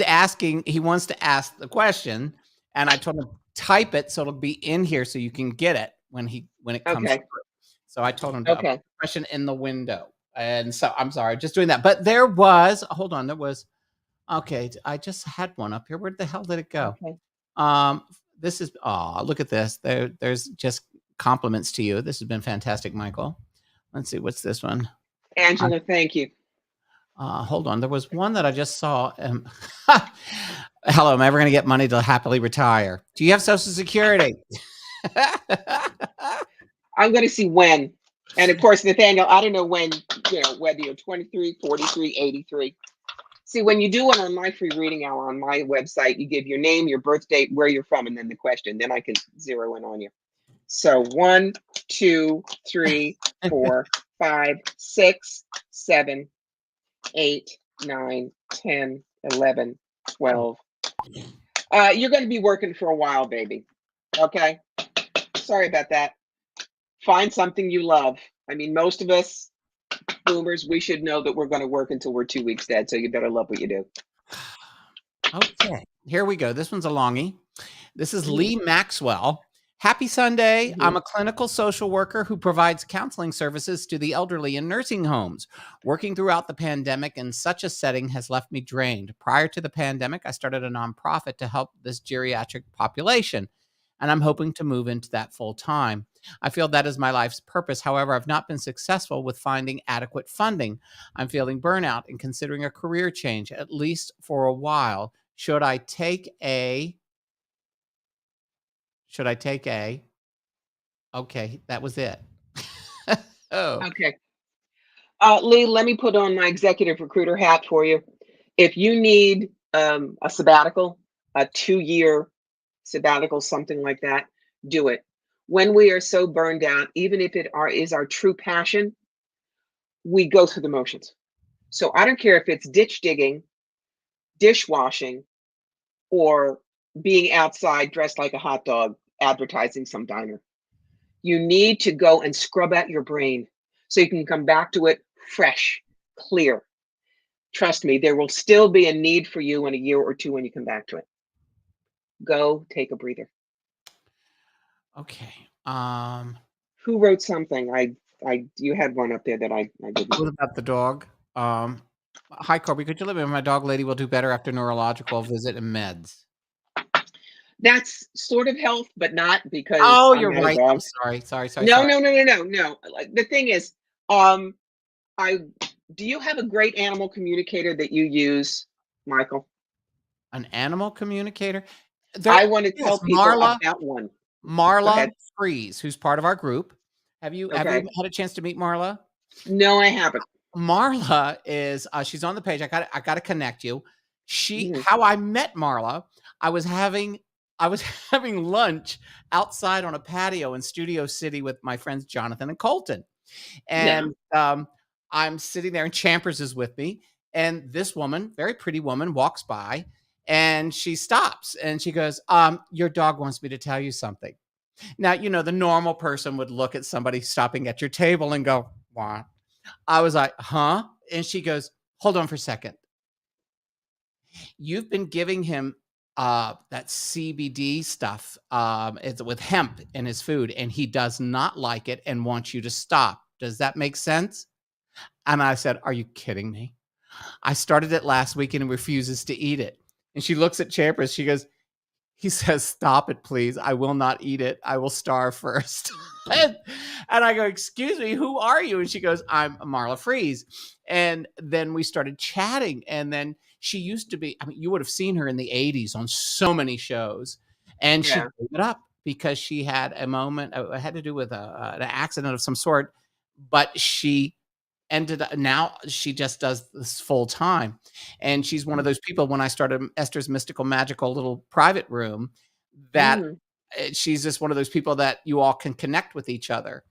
[SPEAKER 1] wants to ask the question, and I told him type it so it'll be in here so you can get it when it comes through. So I told him to put the question in the window. And so I'm sorry, just doing that. But there was, I just had one up here. Where the hell did it go? Okay. This is, look at this. There's just compliments to you. This has been fantastic, Michael. Let's see, what's this one?
[SPEAKER 3] Angela, thank you.
[SPEAKER 1] Hold on. There was one that I just saw. Hello, am I ever going to get money to happily retire? Do you have Social Security?
[SPEAKER 3] I'm going to see when. And of course, Nathaniel, I don't know when, whether you're 23, 43, 83. See, when you do it on my free reading hour on my website, you give your name, your birth date, where you're from, and then the question. Then I can zero in on you. So 1, 2, 3, 4, 5, 6, 7, 8, 9, 10, 11, 12. You're going to be working for a while, baby. Okay? Sorry about that. Find something you love. I mean, most of us boomers, we should know that we're going to work until we're 2 weeks dead. So you better love what you do.
[SPEAKER 1] Okay, here we go. This one's a longie. This is Lee Maxwell. Happy Sunday. I'm a clinical social worker who provides counseling services to the elderly in nursing homes. Working throughout the pandemic in such a setting has left me drained. Prior to the pandemic, I started a nonprofit to help this geriatric population, and I'm hoping to move into that full time. I feel that is my life's purpose. However, I've not been successful with finding adequate funding. I'm feeling burnout and considering a career change, at least for a while. Should I take a... Okay, that was it. Oh.
[SPEAKER 3] Okay. Lee, let me put on my executive recruiter hat for you. If you need a sabbatical, a 2-year sabbatical, something like that, do it. When we are so burned out, even if it is our true passion, we go through the motions. So I don't care if it's ditch digging, dishwashing, or being outside dressed like a hot dog advertising some diner. You need to go and scrub out your brain so you can come back to it fresh, clear. Trust me, there will still be a need for you in a year or two when you come back to it. Go take a breather.
[SPEAKER 1] Okay.
[SPEAKER 3] Who wrote something? You had one up there that I didn't.
[SPEAKER 1] What about the dog? Hi, Corbie. Could you let me know? My dog lady will do better after neurological visit and meds.
[SPEAKER 3] That's sort of health, but not because.
[SPEAKER 1] Oh,
[SPEAKER 3] I'm
[SPEAKER 1] you're
[SPEAKER 3] not a
[SPEAKER 1] right.
[SPEAKER 3] dog.
[SPEAKER 1] I'm sorry.
[SPEAKER 3] No. Like, the thing is, do you have a great animal communicator that you use, Michael?
[SPEAKER 1] An animal communicator?
[SPEAKER 3] I want to tell people about one.
[SPEAKER 1] Marla Freeze, who's part of our group. Have you had a chance to meet Marla?
[SPEAKER 3] No, I haven't.
[SPEAKER 1] Marla is she's on the page. I got to connect you. How I met Marla, I was having lunch outside on a patio in Studio City with my friends Jonathan and Colton. And I'm sitting there and Champers is with me. And this woman, very pretty woman, walks by and she stops and she goes, your dog wants me to tell you something. Now, the normal person would look at somebody stopping at your table and go, what? I was like, huh? And she goes, hold on for a second. You've been giving him that CBD stuff it's with hemp in his food, and he does not like it and wants you to stop. Does that make sense? And I said, are you kidding me? I started it last week and he refuses to eat it. And she looks at Champers. She goes, he says, stop it, please. I will not eat it. I will starve first. and I go, excuse me, who are you? And she goes, I'm Marla Freeze. And then we started chatting. And then she used to be, you would have seen her in the 80s on so many shows. And she gave it up because she had a moment, it had to do with an accident of some sort. But she ended up, now she just does this full time. And she's one of those people, when I started Esther's Mystical Magical little private room, that she's just one of those people that you all can connect with each other.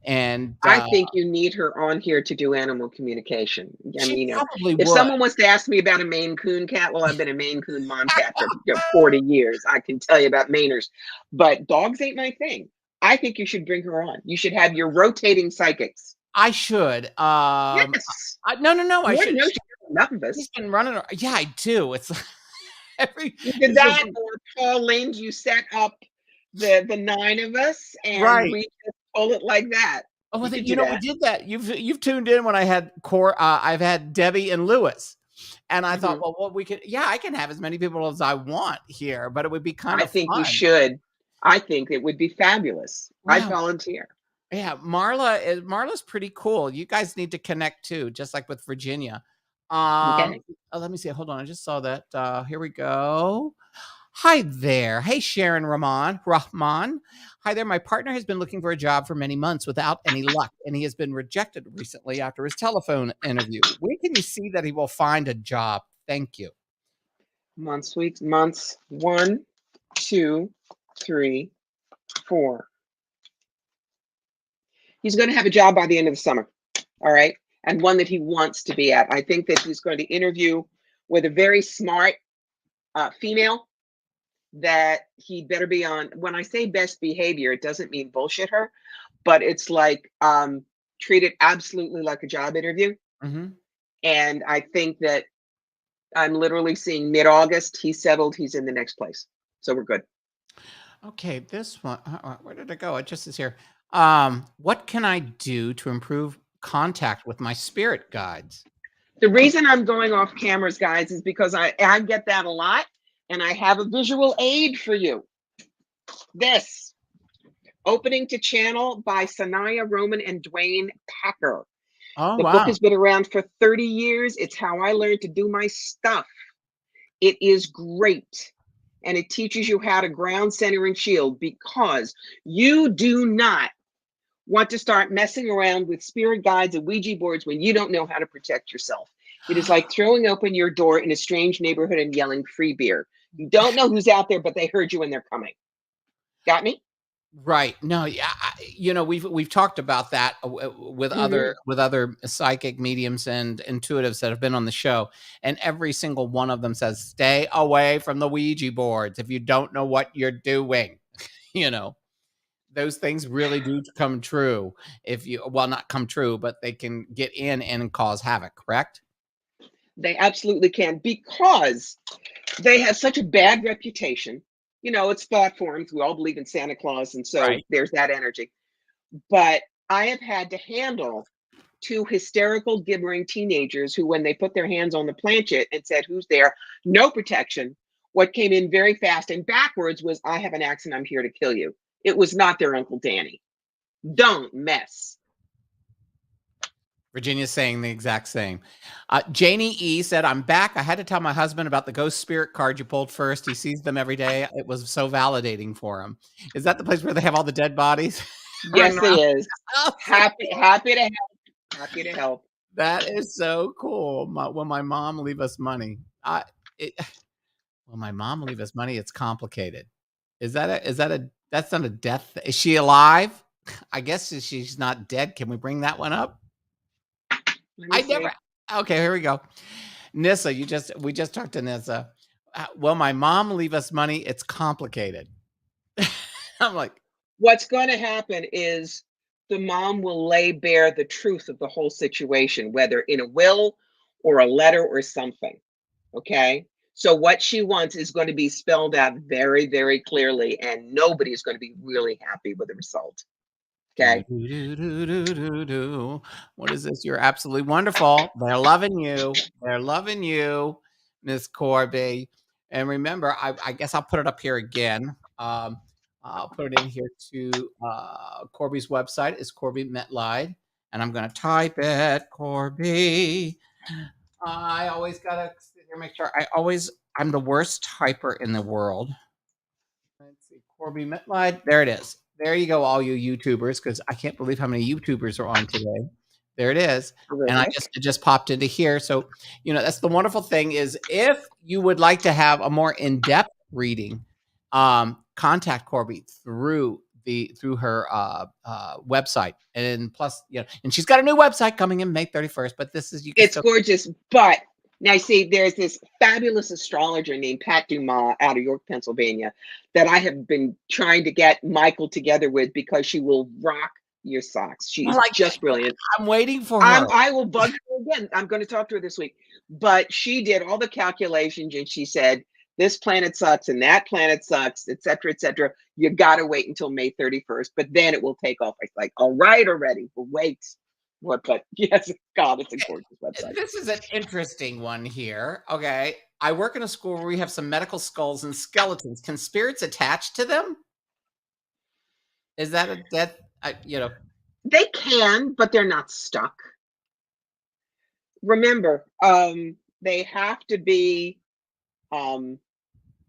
[SPEAKER 1] And
[SPEAKER 3] I think you need her on here to do animal communication. I mean, if
[SPEAKER 1] would.
[SPEAKER 3] someone wants to ask me about a Maine Coon cat, well, I've been a Maine Coon mom cat for 40 years. I can tell you about Mainers, but dogs ain't my thing. I think you should bring her on. You should have your rotating psychics.
[SPEAKER 1] I should.
[SPEAKER 3] Yes.
[SPEAKER 1] No. I should.
[SPEAKER 3] Enough of us.
[SPEAKER 1] He's been running. Yeah, I do. It's
[SPEAKER 3] either that or Paul Lynde. You set up the 9 of us, and we just pull it like that.
[SPEAKER 1] Oh, we did that. You've tuned in when I had I've had Debbie and Lewis, and I thought, well, we could. Yeah, I can have as many people as I want here, but it would be kind of.
[SPEAKER 3] I think you should. I think it would be fabulous. Wow. I'd volunteer.
[SPEAKER 1] Yeah, Marla's pretty cool. You guys need to connect too, just like with Virginia.
[SPEAKER 3] Okay.
[SPEAKER 1] Let me see. Hold on. I just saw that. Here we go. Hi there. Hey, Sharon Rahman. Hi there. My partner has been looking for a job for many months without any luck, and he has been rejected recently after his telephone interview. When can you see that he will find a job? Thank you.
[SPEAKER 3] Months, weeks, months. 1, 2, 3, 4. He's going to have a job by the end of the summer. All right. And one that he wants to be at. I think that he's going to interview with a very smart female that he better be on. When I say best behavior, it doesn't mean bullshit her, but it's like treat it absolutely like a job interview.
[SPEAKER 1] Mm-hmm.
[SPEAKER 3] And I think that I'm literally seeing mid-August, he's settled, he's in the next place. So we're good.
[SPEAKER 1] Okay, this one. Where did it go? It just is here. What can I do to improve contact with my spirit guides?
[SPEAKER 3] The reason I'm going off cameras, guys, is because I get that a lot, and I have a visual aid for you. This, Opening to Channel by Sanaya Roman and Dwayne Packer.
[SPEAKER 1] Oh,
[SPEAKER 3] The book
[SPEAKER 1] wow.
[SPEAKER 3] has been around for 30 years. It's how I learned to do my stuff. It is great. And it teaches you how to ground, center, and shield, because you do not want to start messing around with spirit guides and Ouija boards when you don't know how to protect yourself. It is like throwing open your door in a strange neighborhood and yelling free beer. You don't know who's out there, but they heard you when they're coming. Got me?
[SPEAKER 1] Right. No, yeah, we've talked about that with other psychic mediums and intuitives that have been on the show, and every single one of them says, "Stay away from the Ouija boards if you don't know what you're doing." you know, those things really do come true if you, well, not come true, but they can get in and cause havoc, correct?
[SPEAKER 3] They absolutely can, because they have such a bad reputation. You know, it's thought forms. We all believe in Santa Claus, and so
[SPEAKER 1] Right.
[SPEAKER 3] there's that energy. But I have had to handle 2 hysterical, gibbering teenagers who, when they put their hands on the planchette and said, "Who's there?" No protection. What came in very fast and backwards was, "I have an axe and I'm here to kill you." It was not their Uncle Danny. Don't mess.
[SPEAKER 1] Virginia's saying the exact same. Janie E said, "I'm back. I had to tell my husband about the ghost spirit card you pulled first. He sees them every day. It was so validating for him." Is that the place where they have all the dead bodies running
[SPEAKER 3] Yes, it
[SPEAKER 1] around?
[SPEAKER 3] is.
[SPEAKER 1] Oh,
[SPEAKER 3] Happy to help. Happy to help.
[SPEAKER 1] that is so cool. Will my mom leave us money? It, will my mom leave us money? It's complicated. That's not a death. Is she alive? I guess she's not dead. Can we bring that one up?
[SPEAKER 3] Let
[SPEAKER 1] I
[SPEAKER 3] me
[SPEAKER 1] never.
[SPEAKER 3] see.
[SPEAKER 1] Okay, here we go. Nissa, we just talked to Nissa. Will my mom leave us money? It's complicated. I'm like,
[SPEAKER 3] What's going to happen is the mom will lay bare the truth of the whole situation, whether in a will or a letter or something. Okay. So what she wants is going to be spelled out very, very clearly, and nobody is going to be really happy with the result.
[SPEAKER 1] do,
[SPEAKER 3] Okay.
[SPEAKER 1] do, do, do, do, do, do. What is this? You're absolutely wonderful. They're loving you. They're loving you, Miss Corbie. And remember, I guess I'll put it up here again. I'll put it in here to Corbie's website is Corbie Mitleid, and I'm going to type it, Corbie. I always gotta sit here, make sure. I'm the worst typer in the world. Let's see, Corbie Mitleid. There it is. There you go, all you YouTubers, because I can't believe how many YouTubers are on today. There it is. And it just popped into here. So, that's the wonderful thing is, if you would like to have a more in-depth reading, contact Corbie through her website. And plus, and she's got a new website coming in May 31st, but
[SPEAKER 3] It's gorgeous. But now, see, there's this fabulous astrologer named Pat Dumas out of York, Pennsylvania, that I have been trying to get Michael together with, because she will rock your socks. She is just brilliant.
[SPEAKER 1] I'm waiting for her.
[SPEAKER 3] I will bug her again. I'm going to talk to her this week. But she did all the calculations, and she said, this planet sucks and that planet sucks, et cetera, et cetera. You got to wait until May 31st, but then it will take off. I was like, all right, already. We'll wait. What? But yes, God, it's a gorgeous website.
[SPEAKER 1] This is an interesting one here. Okay. I work in a school where we have some medical skulls and skeletons. Can spirits attach to them? Is that a death?
[SPEAKER 3] They can, but they're not stuck. remember, they have to be um,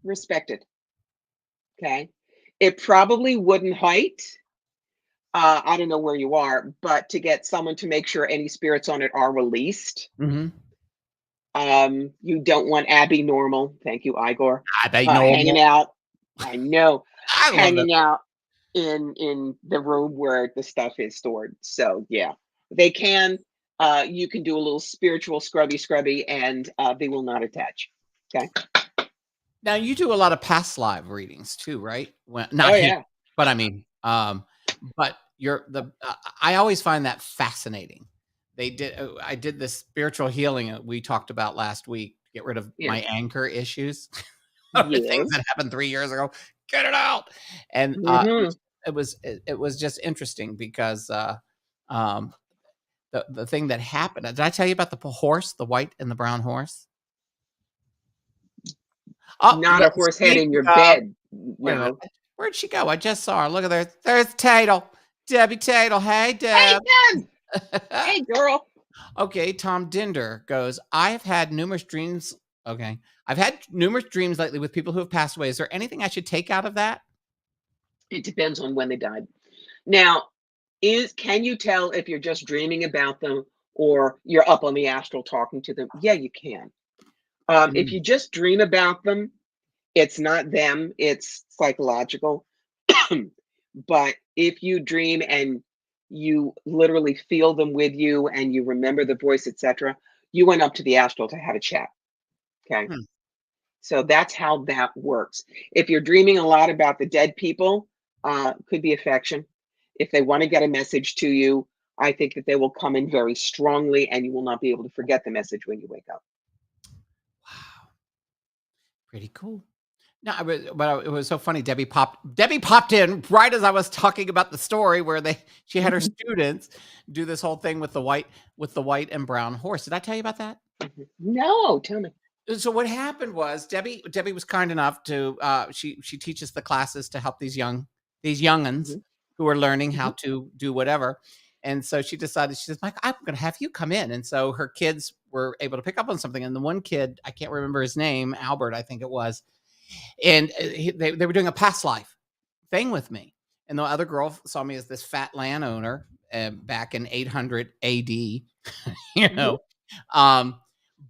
[SPEAKER 3] respected. Okay. It probably wouldn't hurt. I don't know where you are, but to get someone to make sure any spirits on it are released.
[SPEAKER 1] Mm-hmm.
[SPEAKER 3] You don't want Abby Normal. Thank you, Igor.
[SPEAKER 1] They know
[SPEAKER 3] Hanging
[SPEAKER 1] more.
[SPEAKER 3] out. I know,
[SPEAKER 1] I love that.
[SPEAKER 3] hanging out in the room where the stuff is stored. So yeah, they can. You can do a little spiritual scrubby, and they will not attach. Okay.
[SPEAKER 1] Now you do a lot of past live readings too, right? Well,
[SPEAKER 3] Oh
[SPEAKER 1] not here,
[SPEAKER 3] yeah.
[SPEAKER 1] but I mean, but you're the. I always find that fascinating. They did. I did this spiritual healing we talked about last week to get rid of my
[SPEAKER 3] Yes.
[SPEAKER 1] anchor issues, things
[SPEAKER 3] Yes.
[SPEAKER 1] that happened 3 years ago. Get it out, and
[SPEAKER 3] Hmm.
[SPEAKER 1] it was just interesting because um, the thing that happened. Did I tell you about the horse, the white and the brown horse? Oh,
[SPEAKER 3] Not a horse head in
[SPEAKER 1] speaking
[SPEAKER 3] your
[SPEAKER 1] of,
[SPEAKER 3] bed.
[SPEAKER 1] wait a minute.
[SPEAKER 3] No.
[SPEAKER 1] Where'd she go? I just saw her. Look at there. There's Tatel. Debbie Tatel. Hey,
[SPEAKER 3] Hey,
[SPEAKER 1] Deb.
[SPEAKER 3] Deb. Hey, girl.
[SPEAKER 1] Okay, Tom Dinder goes, I've had numerous dreams. Okay. I've had numerous dreams lately with people who have passed away. Is there anything I should take out of that?
[SPEAKER 3] It depends on when they died. Now, can you tell if you're just dreaming about them or you're up on the astral talking to them? Yeah, you can. If you
[SPEAKER 1] Mm.
[SPEAKER 3] just dream about them, it's not them, it's psychological. But if you dream and you literally feel them with you and you remember the voice, etc., you went up to the astral to have a chat. Okay.
[SPEAKER 1] Hmm.
[SPEAKER 3] So that's how that works. If you're dreaming a lot about the dead people, could be affection. If they want to get a message to you, I think that they will come in very strongly and you will not be able to forget the message when you wake up.
[SPEAKER 1] Wow. Pretty cool. No, it was so funny. Debbie popped in right as I was talking about the story where she had her
[SPEAKER 3] Mhm,
[SPEAKER 1] students do this whole thing with the white and brown horse. Did I tell you about that?
[SPEAKER 3] mhm. No, tell me.
[SPEAKER 1] So what happened was Debbie was kind enough to she teaches the classes to help these youngins
[SPEAKER 3] Mhm,
[SPEAKER 1] who are learning how
[SPEAKER 3] mhm,
[SPEAKER 1] to do whatever. And so she decided, she says, Mike, I'm going to have you come in. And so her kids were able to pick up on something. And the one kid, I can't remember his name, Albert, I think it was. And they were doing a past life thing with me. And the other girl saw me as this fat landowner back in 800 AD, you
[SPEAKER 3] mhm,
[SPEAKER 1] know. Um,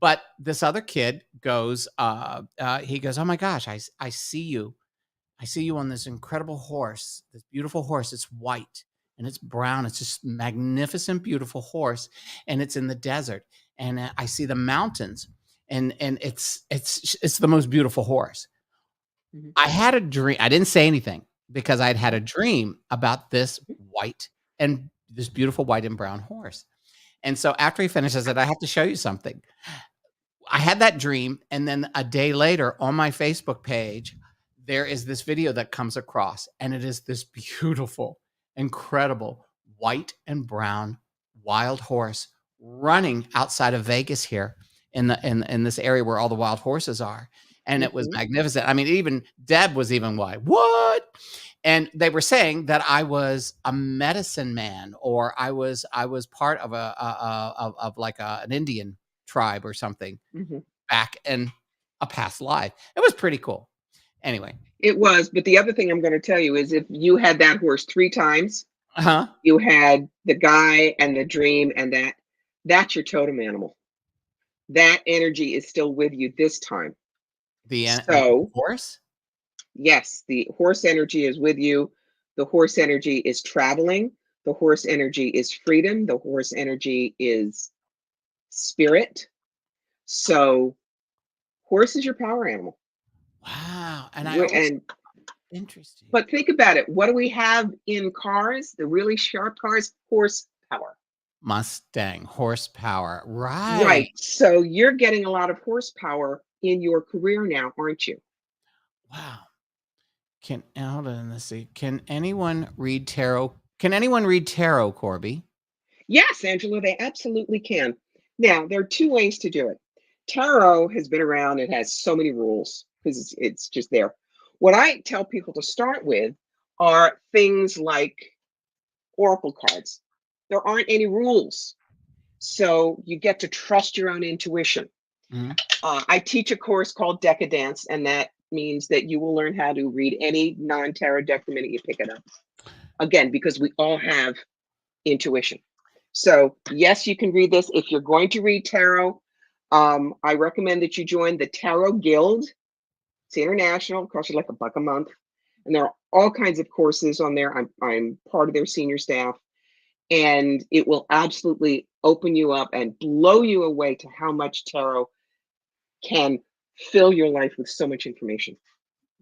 [SPEAKER 1] but this other kid goes, he goes, oh my gosh, I see you. I see you on this incredible horse, this beautiful horse. It's white and it's brown. It's just magnificent, beautiful horse. And it's in the desert. And I see the mountains and it's the most beautiful horse.
[SPEAKER 3] mhm,
[SPEAKER 1] I had a dream. I didn't say anything because I'd had a dream about this white and this beautiful white and brown horse. And so after he finishes it, I have to show you something. I had that dream, and then a day later on my Facebook page, there is this video that comes across, and it is this beautiful, incredible white and brown wild horse running outside of Vegas here in this area where all the wild horses are. And it was
[SPEAKER 3] mhm.
[SPEAKER 1] magnificent. I mean, even Deb was even like, what? And they were saying that I was a medicine man, or I was part of of like an Indian tribe or something
[SPEAKER 3] Mhm.
[SPEAKER 1] back in a past life. It was pretty cool. Anyway,
[SPEAKER 3] It was, but the other thing I'm going to tell you is if you had that horse three times,
[SPEAKER 1] uh-huh.
[SPEAKER 3] you had the guy and the dream, and that's your totem animal. That energy is still with you this time.
[SPEAKER 1] The
[SPEAKER 3] So,
[SPEAKER 1] horse?
[SPEAKER 3] yes, the horse energy is with you. The horse energy is traveling. The horse energy is freedom. The horse energy is spirit. So, horse is your power animal.
[SPEAKER 1] Wow. And I
[SPEAKER 3] We're,
[SPEAKER 1] always
[SPEAKER 3] and
[SPEAKER 1] interesting.
[SPEAKER 3] but think about it. What do we have in cars? The really sharp cars, horsepower.
[SPEAKER 1] Mustang horsepower. Right.
[SPEAKER 3] Right. So you're getting a lot of horsepower in your career now, aren't you?
[SPEAKER 1] Wow. Hold on, let's see. Can anyone read tarot? Can anyone read tarot, Corby?
[SPEAKER 3] Yes, Angela, they absolutely can. Now, there are two ways to do it. Tarot has been around, it has so many rules because it's just there. What I tell people to start with are things like oracle cards. There aren't any rules. So you get to trust your own intuition.
[SPEAKER 1] Mhm.
[SPEAKER 3] I teach a course called Decadence, and that means that you will learn how to read any non-tarot deck the minute you pick it up. Again, because we all have intuition. So yes, you can read this. If you're going to read tarot, I recommend that you join the Tarot Guild. It's international, it costs you like $1 a month. And there are all kinds of courses on there. I'm part of their senior staff, and it will absolutely open you up and blow you away to how much tarot can fill your life with so much information.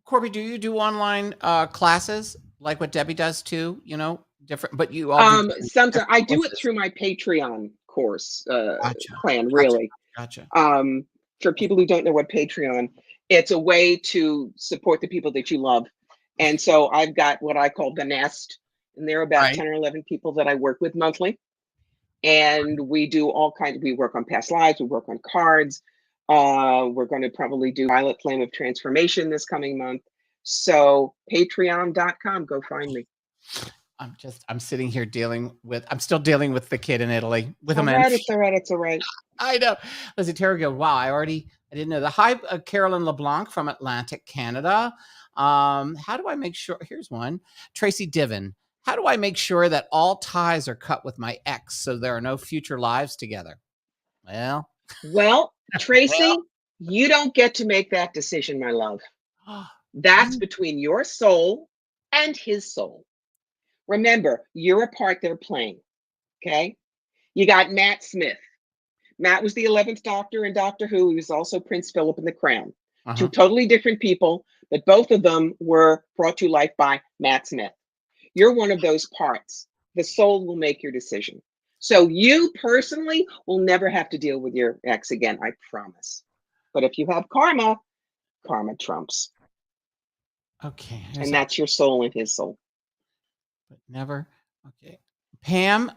[SPEAKER 1] Corbie, do you do online classes like what Debbie does too? You know, different, but you all do
[SPEAKER 3] Sometimes
[SPEAKER 1] different
[SPEAKER 3] I do it
[SPEAKER 1] courses.
[SPEAKER 3] through my Patreon course
[SPEAKER 1] Gotcha.
[SPEAKER 3] plan,
[SPEAKER 1] Gotcha.
[SPEAKER 3] really.
[SPEAKER 1] Gotcha.
[SPEAKER 3] For people who don't know what Patreon, it's a way to support the people that you love. And so I've got what I call the nest, and there are about
[SPEAKER 1] Right.
[SPEAKER 3] 10 or 11 people that I work with monthly. And we do all kinds, we work on past lives, we work on cards. We're going to probably do Violet Flame of Transformation this coming month. So patreon.com, go find me.
[SPEAKER 1] I'm sitting here I'm still dealing with the kid in Italy with
[SPEAKER 3] All
[SPEAKER 1] a
[SPEAKER 3] right, it's all right, it's all right.
[SPEAKER 1] I know. Lizzie Terry go, wow, I didn't know that. Hi, Carolyn LeBlanc from Atlantic, Canada. How do I make sure? Here's one. Tracy Diven. How do I make sure that all ties are cut with my ex so there are no future lives together? Well,
[SPEAKER 3] Well, Tracy, you don't get to make that decision, my love. That's between your soul and his soul. Remember, you're a part they're playing. Okay. You got Matt Smith. Matt was the 11th Doctor in Doctor Who. He was also Prince Philip in The Crown. Two totally different people, but both of them were brought to life by Matt Smith. You're one of those parts. The soul will make your decision. So you personally will never have to deal with your ex again, I promise. But if you have karma, karma trumps.
[SPEAKER 1] Okay.
[SPEAKER 3] And that's your soul and his soul.
[SPEAKER 1] But never. Okay. Pam,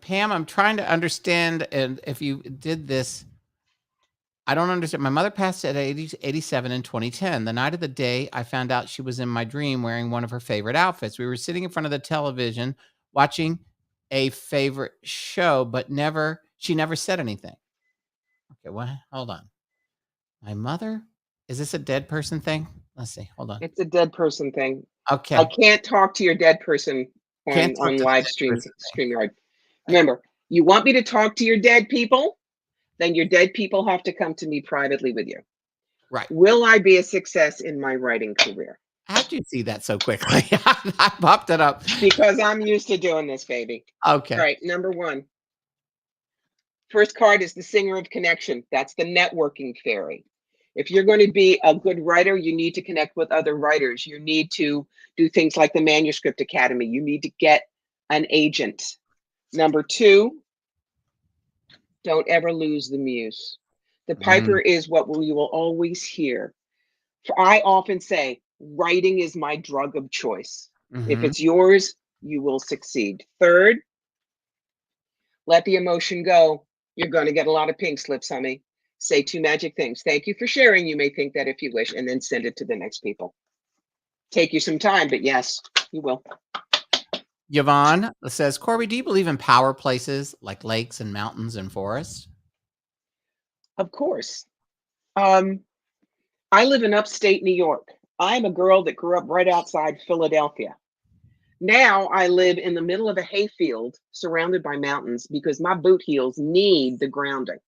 [SPEAKER 1] Pam, I'm trying to understand, and if you did this, I don't understand. My mother passed at 87 in 2010. The night of the day, I found out she was in my dream wearing one of her favorite outfits. We were sitting in front of the television watching a favorite show, but she never said anything. Okay, what? Hold on. My mother? Is this a dead person thing? Let's see. Hold on.
[SPEAKER 3] It's a dead person thing.
[SPEAKER 1] Okay.
[SPEAKER 3] I can't talk to your dead person
[SPEAKER 1] Can't talk
[SPEAKER 3] on
[SPEAKER 1] to the
[SPEAKER 3] live
[SPEAKER 1] dead
[SPEAKER 3] stream,
[SPEAKER 1] person
[SPEAKER 3] StreamYard. Remember, you want me to talk to your dead people? Then your dead people have to come to me privately with you.
[SPEAKER 1] Right.
[SPEAKER 3] Will I be a success in my writing career?
[SPEAKER 1] How'd you see that so quickly? I popped it up.
[SPEAKER 3] Because I'm used to doing this, baby.
[SPEAKER 1] Okay.
[SPEAKER 3] All right, number one. First card is the Singer of Connection. That's the networking fairy. If you're going to be a good writer, you need to connect with other writers. You need to do things like the Manuscript Academy. You need to get an agent. Number two, don't ever lose the muse. The piper is what you will always hear. I often say, writing is my drug of choice. If it's yours, you will succeed. Third, let the emotion go. You're going to get a lot of pink slips, honey. Say 2 magic things. Thank you for sharing. You may think that if you wish, and then send it to the next people. Take you some time, but yes, you will.
[SPEAKER 1] Yvonne says, Corbie, do you believe in power places like lakes and mountains and forests?
[SPEAKER 3] Of course. I live in upstate New York. I'm a girl that grew up right outside Philadelphia. Now I live in the middle of a hayfield surrounded by mountains because my boot heels need the grounding.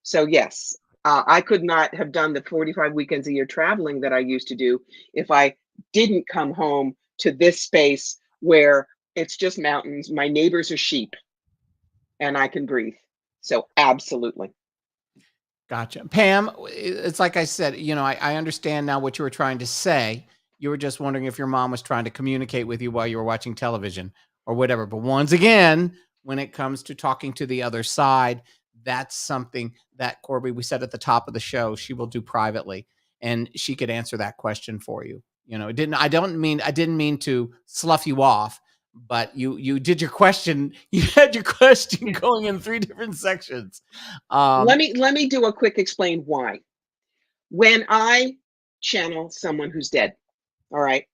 [SPEAKER 3] So yes, I could not have done the 45 weekends a year traveling that I used to do if I didn't come home to this space where it's just mountains, my neighbors are sheep, and I can breathe. So absolutely.
[SPEAKER 1] Gotcha. Pam, it's like I said, I understand now what you were trying to say. You were just wondering if your mom was trying to communicate with you while you were watching television or whatever. But once again, when it comes to talking to the other side, that's something that Corbie, we said at the top of the show, she will do privately, and she could answer that question for you. I didn't mean to slough you off, but you did your question. You had your question going in 3 different sections.
[SPEAKER 3] Let me do a quick explain why. When I channel someone who's dead, all right,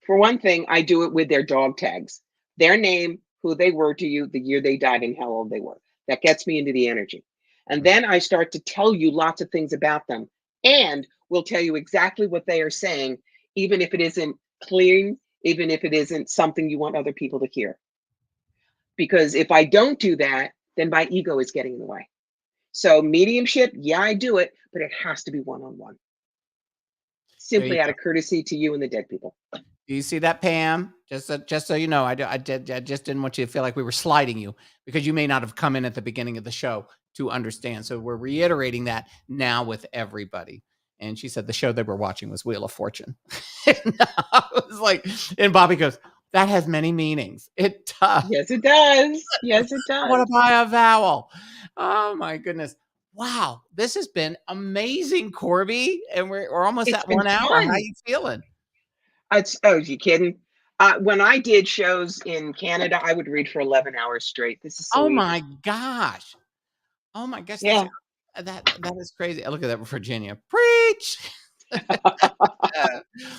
[SPEAKER 3] for one thing, I do it with their dog tags, their name, who they were to you, the year they died, and how old they were. That gets me into the energy. And then I start to tell you lots of things about them, and will tell you exactly what they are saying, even if it isn't clear, even if it isn't something you want other people to hear. Because if I don't do that, then my ego is getting in the way. So mediumship, yeah, I do it, but it has to be one-on-one.
[SPEAKER 1] There you
[SPEAKER 3] Simply out
[SPEAKER 1] go.
[SPEAKER 3] of courtesy to you and the dead people.
[SPEAKER 1] Do you see that, Pam? Just so you know, I just didn't want you to feel like we were sliding you, because you may not have come in at the beginning of the show to understand. So we're reiterating that now with everybody. And she said the show they were watching was Wheel of Fortune. And I was like, and Bobby goes, that has many meanings. It does.
[SPEAKER 3] Yes, it does. Yes, it
[SPEAKER 1] I want
[SPEAKER 3] does.
[SPEAKER 1] to buy a vowel. Oh my goodness. Wow. This has been amazing, Corbie. And we're almost
[SPEAKER 3] It's
[SPEAKER 1] at
[SPEAKER 3] been
[SPEAKER 1] 1 hour. How
[SPEAKER 3] fun.
[SPEAKER 1] you feeling?
[SPEAKER 3] Oh, you kidding? When I did shows in Canada, I would read for 11 hours straight. This is so
[SPEAKER 1] Oh
[SPEAKER 3] easy.
[SPEAKER 1] my gosh. Oh my gosh.
[SPEAKER 3] Yeah.
[SPEAKER 1] That is crazy. Look at that, Virginia. Preach.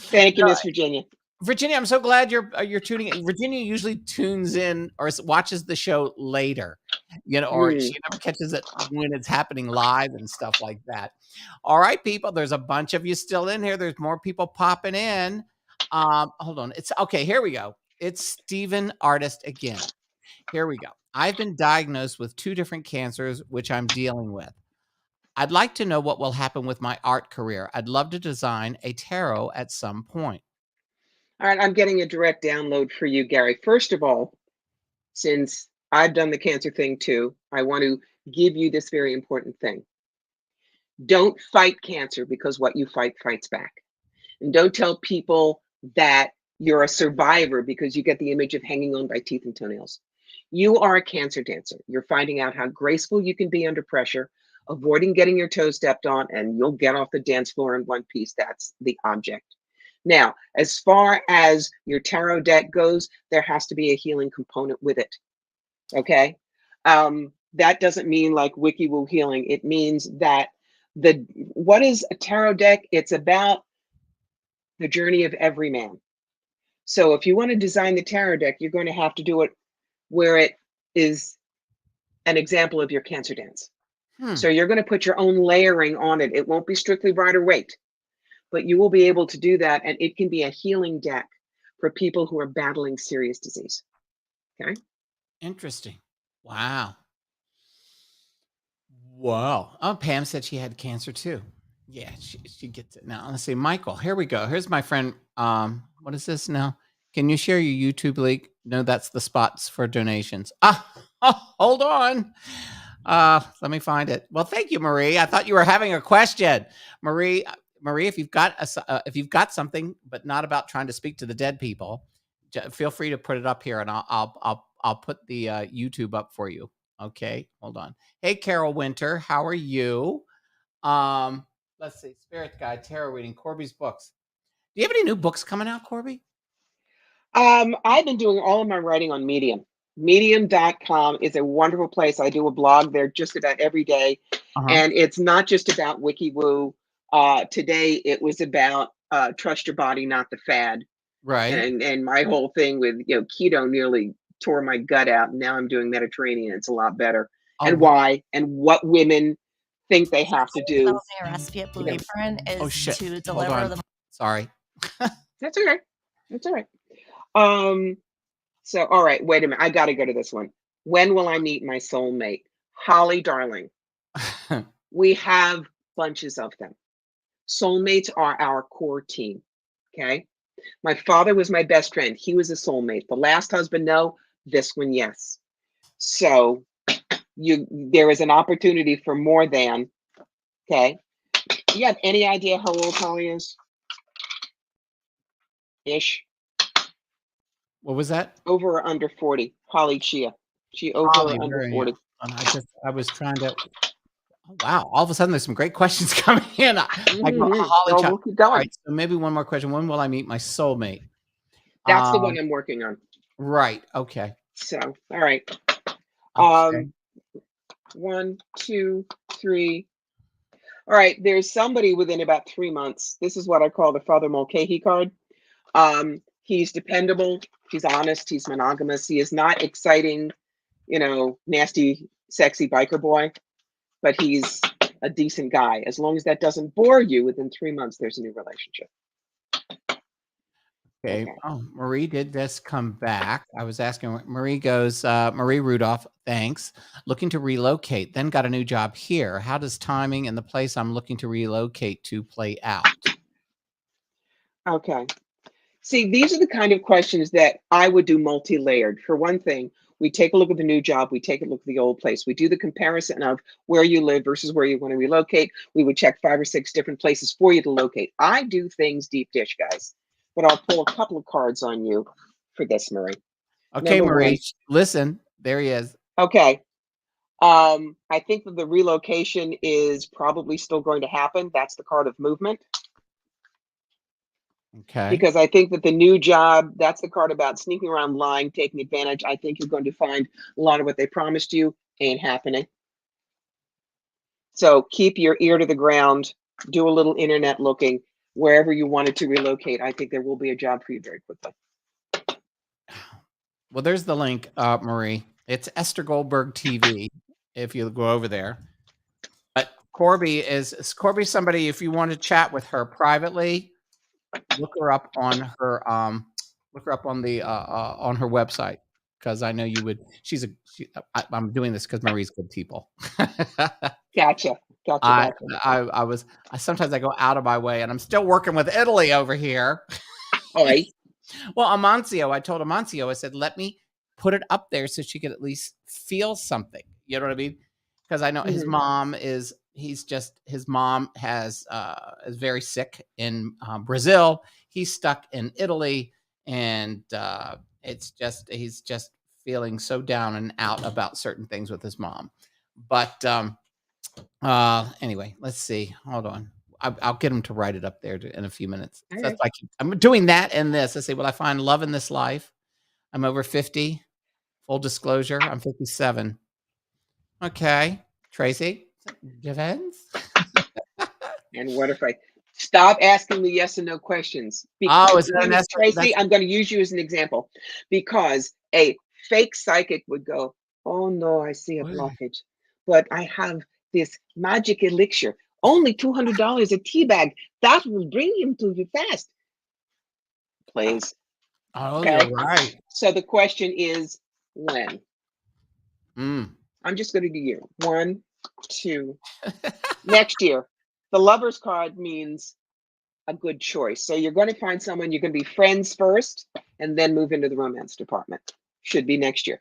[SPEAKER 3] Thank you,
[SPEAKER 1] No,
[SPEAKER 3] Miss Virginia.
[SPEAKER 1] Virginia, I'm so glad you're tuning in. Virginia usually tunes in or watches the show later, or she never catches it when it's happening live and stuff like that. All right, people, there's a bunch of you still in here. There's more people popping in. Hold on. It's okay. Here we go. It's Stephen Artist again. Here we go. I've been diagnosed with 2 different cancers, which I'm dealing with. I'd like to know what will happen with my art career. I'd love to design a tarot at some point.
[SPEAKER 3] All right, I'm getting a direct download for you, Gary. First of all, since I've done the cancer thing too, I want to give you this very important thing. Don't fight cancer, because what you fight fights back. And don't tell people that you're a survivor because you get the image of hanging on by teeth and toenails. You are a cancer dancer. You're finding out how graceful you can be under pressure, avoiding getting your toes stepped on, and you'll get off the dance floor in one piece. That's the object. Now, as far as your tarot deck goes, there has to be a healing component with it. Okay? That doesn't mean like wiki woo healing. It means that what is a tarot deck? It's about the journey of every man. So if you want to design the tarot deck, you're going to have to do it where it is an example of your cancer dance. So you're going to put your own layering on it. It won't be strictly rider waite, but you will be able to do that. And it can be a healing deck for people who are battling serious disease. Okay.
[SPEAKER 1] Interesting. Wow. Wow. Oh, Pam said she had cancer too. Yeah, she gets it. Now, let's see. Michael, here we go. Here's my friend. What is this now? Can you share your YouTube link? No, that's the spots for donations. Hold on. Let me find it. Well, thank you, Marie. I thought you were having a question. Marie, if you've got something, but not about trying to speak to the dead people, feel free to put it up here, and I'll put the YouTube up for you. Okay, hold on. Hey, Carol Winter, how are you? Let's see. Spirit Guide, Tarot Reading, Corbie's books. Do you have any new books coming out, Corbie?
[SPEAKER 3] I've been doing all of my writing on Medium. Medium.com is a wonderful place. I do a blog there just about every day. And it's not just about WikiWoo. Today it was about trust your body, not the fad.
[SPEAKER 1] Right.
[SPEAKER 3] And my whole thing with keto nearly tore my gut out. And now I'm doing Mediterranean. It's a lot better. And why and what women think they have to do.
[SPEAKER 4] A recipe at Blue Apron is to deliver them.
[SPEAKER 1] Sorry.
[SPEAKER 3] That's okay. That's all right. So, all right, wait a minute. I got to go to this one. When will I meet my soulmate? Holly, darling, we have bunches of them. Soulmates are our core team. Okay. My father was my best friend. He was a soulmate. The last husband, no. This one, yes. So there is an opportunity for more than. Okay. You have any idea how old Holly is? Ish.
[SPEAKER 1] What was that?
[SPEAKER 3] Over or under 40. Holly Chia. She over or under 40.
[SPEAKER 1] I was trying to. Oh, wow. All of a sudden, there's some great questions coming in.
[SPEAKER 3] We'll keep going.
[SPEAKER 1] All right, so maybe one more question. When will I meet my soulmate?
[SPEAKER 3] That's the one I'm working on.
[SPEAKER 1] Right. Okay.
[SPEAKER 3] So, all right.
[SPEAKER 1] Okay.
[SPEAKER 3] 1, 2, 3. All right. There's somebody within about 3 months. This is what I call the Father Mulcahy card. He's dependable. He's honest. He's monogamous. He is not exciting, nasty, sexy biker boy, but he's a decent guy. As long as that doesn't bore you, within 3 months, there's a new relationship.
[SPEAKER 1] Okay. Oh, Marie did this come back. I was asking, Marie goes, Marie Rudolph, thanks. Looking to relocate, then got a new job here. How does timing and the place I'm looking to relocate to play out?
[SPEAKER 3] Okay. See, these are the kind of questions that I would do multi-layered. For one thing, we take a look at the new job. We take a look at the old place. We do the comparison of where you live versus where you want to relocate. We would check 5 or 6 different places for you to locate. I do things deep dish, guys, but I'll pull a couple of cards on you for this, Marie.
[SPEAKER 1] Okay, Marie, listen, there he is.
[SPEAKER 3] Okay. I think that the relocation is probably still going to happen. That's the card of movement.
[SPEAKER 1] Okay.
[SPEAKER 3] Because I think that the new job, that's the card about sneaking around, lying, taking advantage. I think you're going to find a lot of what they promised you ain't happening. So keep your ear to the ground, do a little internet looking wherever you wanted to relocate. I think there will be a job for you very quickly.
[SPEAKER 1] Well, there's the link, Marie. It's Esther Goldberg TV, if you go over there. But Corbie somebody, if you want to chat with her privately, look her up on her on her website, because I know you would. I'm doing this because Marie's good people.
[SPEAKER 3] Gotcha.
[SPEAKER 1] Sometimes I go out of my way, and I'm still working with Italy over here.
[SPEAKER 3] All right.
[SPEAKER 1] Well, Amancio, I told Amancio, I said, let me put it up there so she could at least feel something. You know what I mean? Because I know his mom is very sick in Brazil. He's stuck in Italy, and he's just feeling so down and out about certain things with his mom. But anyway, let's see. Hold on. I'll get him to write it up there in a few minutes. So that's like I'm doing that and this. I say, will I find love in this life? I'm over 50. Full disclosure, I'm 57. Okay, Tracy, depends.
[SPEAKER 3] And what if I stop asking me yes and no questions? Because Tracy, I'm going to use you as an example, because a fake psychic would go, "Oh no, I see a blockage, but I have this magic elixir, only $200 a tea bag. That will bring him to you fast." Please.
[SPEAKER 1] Oh, okay. You're right.
[SPEAKER 3] So the question is, when? I'm just going to do you. 1, 2. Next year. The Lover's card means a good choice. So you're going to find someone, you're going to be friends first and then move into the romance department. Should be next year.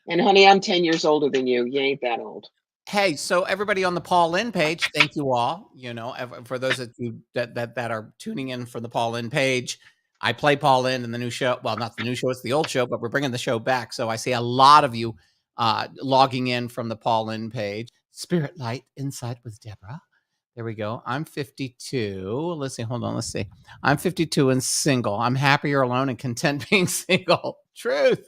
[SPEAKER 3] And honey, I'm 10 years older than you. You ain't that old.
[SPEAKER 1] Hey, so everybody on the Paul Lynn page, thank you all. You know, for those of you that are tuning in for the Paul Lynn page, I play Paul Lynn in the new show. Well, not the new show, it's the old show, but we're bringing the show back. So I see a lot of you logging in from the Paul Lynn page. Spirit Light Insight with Deborah. There we go. I'm 52. Let's see. Hold on. Let's see. I'm 52 and single. I'm happier alone and content being single. Truth.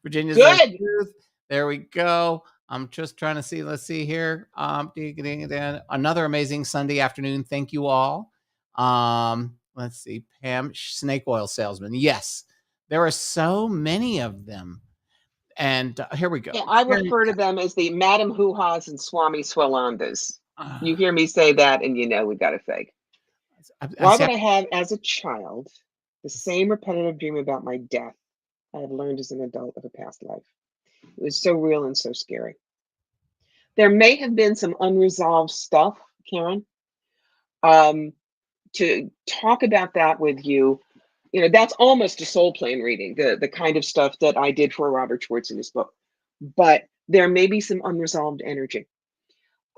[SPEAKER 1] Virginia's
[SPEAKER 3] good.
[SPEAKER 1] Truth. There we go. I'm just trying to see. Let's see here. Another amazing Sunday afternoon. Thank you all. Let's see. Pam, snake oil salesman. Yes, there are so many of them. And here we go.
[SPEAKER 3] Yeah, I refer to them as the Madam Hoo-Ha's and Swami Swalandas. You hear me say that, and you know we got a fake. Why would I have, as a child, the same repetitive dream about my death I have learned as an adult of a past life? It was so real and so scary. There may have been some unresolved stuff, Karen. To talk about that with you, you know, that's almost a soul plane reading, the kind of stuff that I did for Robert Schwartz in his book. But there may be some unresolved energy.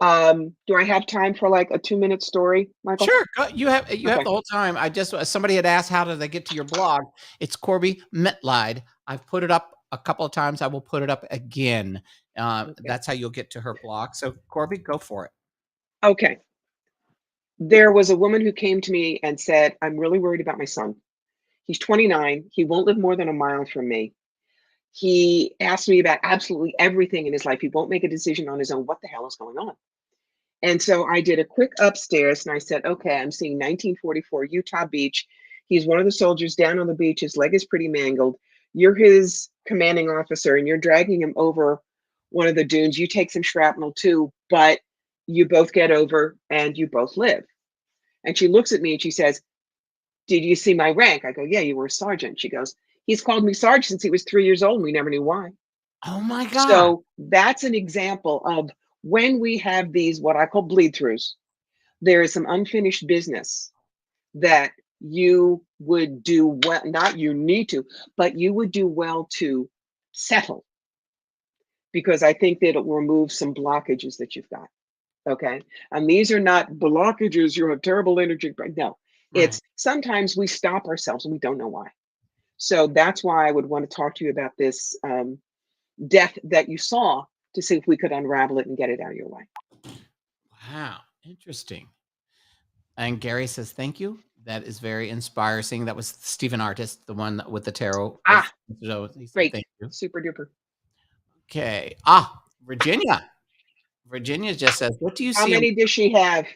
[SPEAKER 3] Do I have time for like a 2-minute story, Michael?
[SPEAKER 1] Sure. You have the whole time. Somebody had asked, how do they get to your blog? It's Corbie Mitleid. I've put it up a couple of times. I will put it up again. That's how you'll get to her blog. So Corbie, go for it.
[SPEAKER 3] Okay. There was a woman who came to me and said, I'm really worried about my son. He's 29. He won't live more than a mile from me. He asked me about absolutely everything in his life. He won't make a decision on his own. What the hell is going on? And so I did a quick upstairs and I said, okay, I'm seeing 1944 Utah Beach. He's one of the soldiers down on the beach. His leg is pretty mangled. You're his commanding officer, and you're dragging him over one of the dunes. You take some shrapnel too, but you both get over and you both live. And she looks at me and she says, did you see my rank? I go, yeah, you were a sergeant. She goes, he's called me sergeant since he was 3 years old and we never knew why.
[SPEAKER 1] Oh my God.
[SPEAKER 3] So that's an example of when we have these, what I call bleed throughs, there is some unfinished business that you would do well, not you need to, but you would do well to settle, because I think that it will remove some blockages that you've got. Okay. And these are not blockages, you have terrible energy. No, it's sometimes we stop ourselves and we don't know why. So that's why I would want to talk to you about this death that you saw, to see if we could unravel it and get it out of your way.
[SPEAKER 1] Wow. Interesting. And Gary says, thank you. That is very inspiring. That was Stephen Artist, the one with the tarot.
[SPEAKER 3] So
[SPEAKER 1] he said,
[SPEAKER 3] great.
[SPEAKER 1] Thank you.
[SPEAKER 3] Super duper.
[SPEAKER 1] Okay. Virginia. Virginia just says, what do you see?
[SPEAKER 3] How many does she have?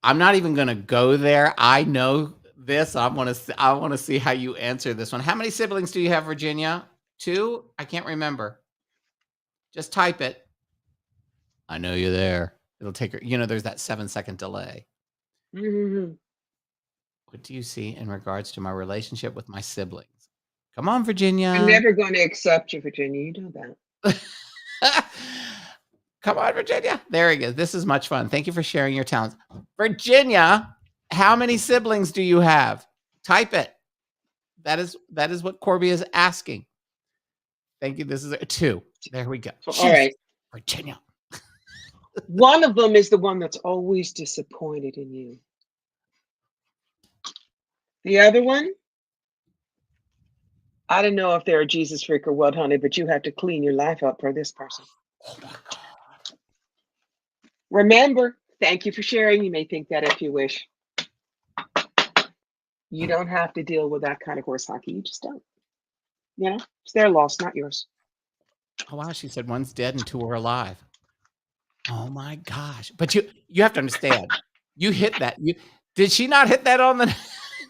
[SPEAKER 1] I'm not even going to go there. I know this. I want to see how you answer this one. How many siblings do you have, Virginia? 2? I can't remember. Just type it. I know you're there. It'll take her, there's that 7-second delay.
[SPEAKER 3] Mm-hmm.
[SPEAKER 1] What do you see in regards to my relationship with my siblings? Come on, Virginia.
[SPEAKER 3] I'm never going to accept you, Virginia. You know that.
[SPEAKER 1] Come on, Virginia. There he is. This is much fun. Thank you for sharing your talents. Virginia, how many siblings do you have? Type it. That is what Corbie is asking. Thank you. This is 2. There we go.
[SPEAKER 3] All right.
[SPEAKER 1] Virginia.
[SPEAKER 3] One of them is the one that's always disappointed in you. The other one, I don't know if they're a Jesus freak or what, honey, but you have to clean your life up for this person.
[SPEAKER 1] Oh my God.
[SPEAKER 3] Remember, thank you for sharing. You may think that if you wish. You don't have to deal with that kind of horse hockey. You just don't. It's their loss, not yours.
[SPEAKER 1] Oh wow, she said one's dead and 2 are alive. Oh my gosh. But you have to understand. You hit that. Did she not hit that on the did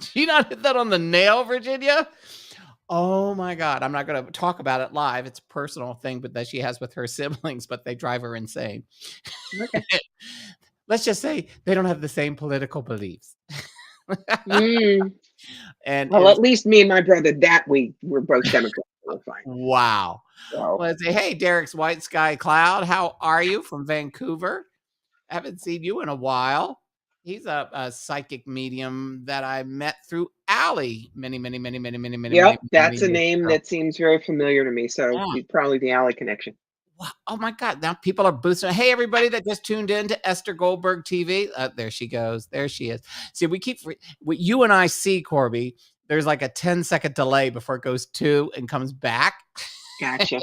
[SPEAKER 1] she not hit that on the nail, Virginia? Oh my God. I'm not going to talk about it live. It's a personal thing, but that she has with her siblings, but they drive her insane.
[SPEAKER 3] Okay.
[SPEAKER 1] Let's just say they don't have the same political beliefs.
[SPEAKER 3] And at least me and my brother, that we were both Democrats. We're fine.
[SPEAKER 1] Wow.
[SPEAKER 3] So.
[SPEAKER 1] Let's say, hey, Derek's White Sky Cloud. How are you from Vancouver? I haven't seen you in a while. He's a psychic medium that I met through Allie many.
[SPEAKER 3] Yep, that's a name that seems very familiar to me. So probably the Allie connection.
[SPEAKER 1] Wow. Oh my God. Now people are boosting. Hey, everybody that just tuned in to Esther Goldberg TV. There she goes. There she is. See, what you and I see, Corbie, there's like a 10-second delay before it goes to and comes back.
[SPEAKER 3] Gotcha.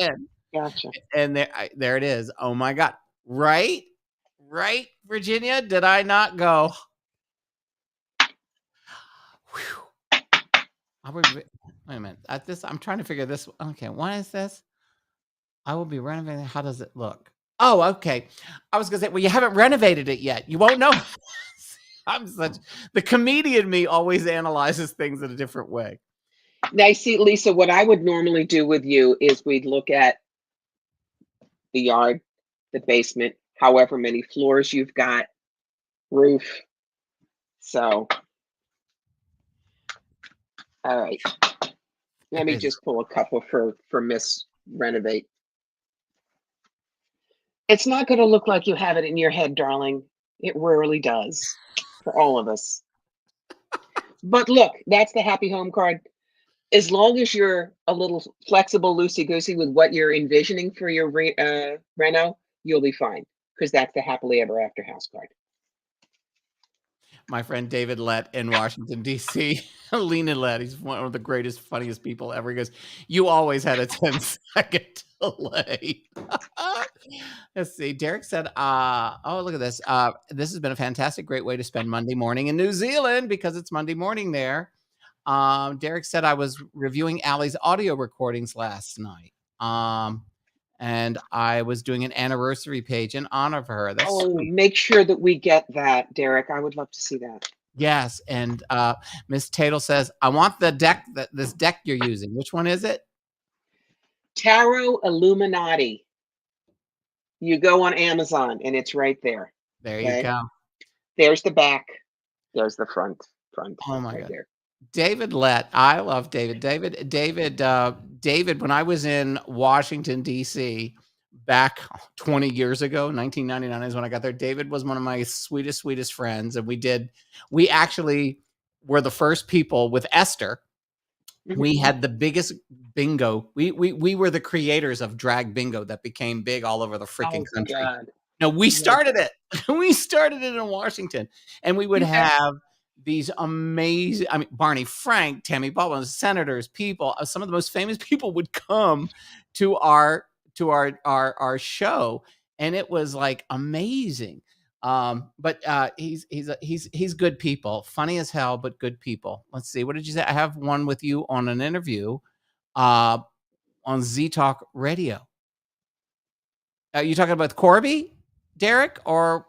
[SPEAKER 3] Gotcha.
[SPEAKER 1] And there it is. Oh my God. Right, Virginia? Did I not go? Whew. Wait a minute. I'm trying to figure this. Okay, why is this? I will be renovating. How does it look? Oh, okay. I was going to say, well, you haven't renovated it yet. You won't know. The comedian me always analyzes things in a different way.
[SPEAKER 3] Now, see, Lisa, what I would normally do with you is we'd look at the yard, the basement, however many floors you've got, roof. So, all right. Let me just pull a couple for Miss Renovate. It's not going to look like you have it in your head, darling. It rarely does for all of us. But look, that's the happy home card. As long as you're a little flexible, loosey-goosey with what you're envisioning for your reno, you'll be fine, because that's the happily ever after house card.
[SPEAKER 1] My friend David Lett in Washington, D.C., Lena Lett, he's one of the greatest, funniest people ever. He goes, you always had a 10-second delay. Let's see. Derek said, oh, look at this. This has been a fantastic, great way to spend Monday morning in New Zealand because it's Monday morning there. Derek said, I was reviewing Allie's audio recordings last night. And I was doing an anniversary page in honor of her. Make
[SPEAKER 3] sure that we get that, Derek. I would love to see that.
[SPEAKER 1] Yes, and Miss Tatel says, "I want the deck this deck you're using. Which one is it?"
[SPEAKER 3] Tarot Illuminati. You go on Amazon and it's right there.
[SPEAKER 1] There you go.
[SPEAKER 3] There's the back. There's the front.
[SPEAKER 1] Oh my
[SPEAKER 3] right
[SPEAKER 1] God.
[SPEAKER 3] there.
[SPEAKER 1] David Lett. I love David. David, when I was in Washington, D.C., back 20 years ago, 1999 is when I got there. David was one of my sweetest friends. And we actually were the first people with Esther. We had the biggest bingo. We were the creators of drag bingo that became big all over the freaking country.
[SPEAKER 3] God.
[SPEAKER 1] No, we started it. We started it in Washington, and we would have these amazing. I mean, Barney Frank, Tammy Baldwin, senators, people. Some of the most famous people would come to our show, and it was like amazing. But he's good people, funny as hell, but good people. Let's see. What did you say? I have one with you on an interview, on Z Talk Radio. Are you talking about Corbie, Derek, or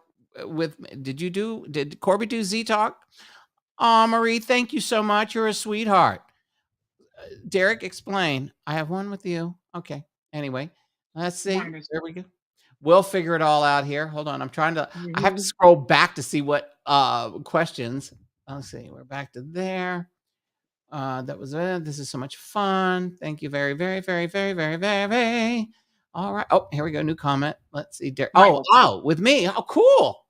[SPEAKER 1] did Corbie do Z Talk? Oh, Marie, thank you so much. You're a sweetheart. Derek, explain. I have one with you. Okay. Anyway, let's see. There we go. We'll figure it all out here. Hold on. I have to scroll back to see what questions. Let's see. We're back to there. That was it. This is so much fun. Thank you very. All right. Oh, here we go. New comment. Let's see. Oh, with me. Oh, cool.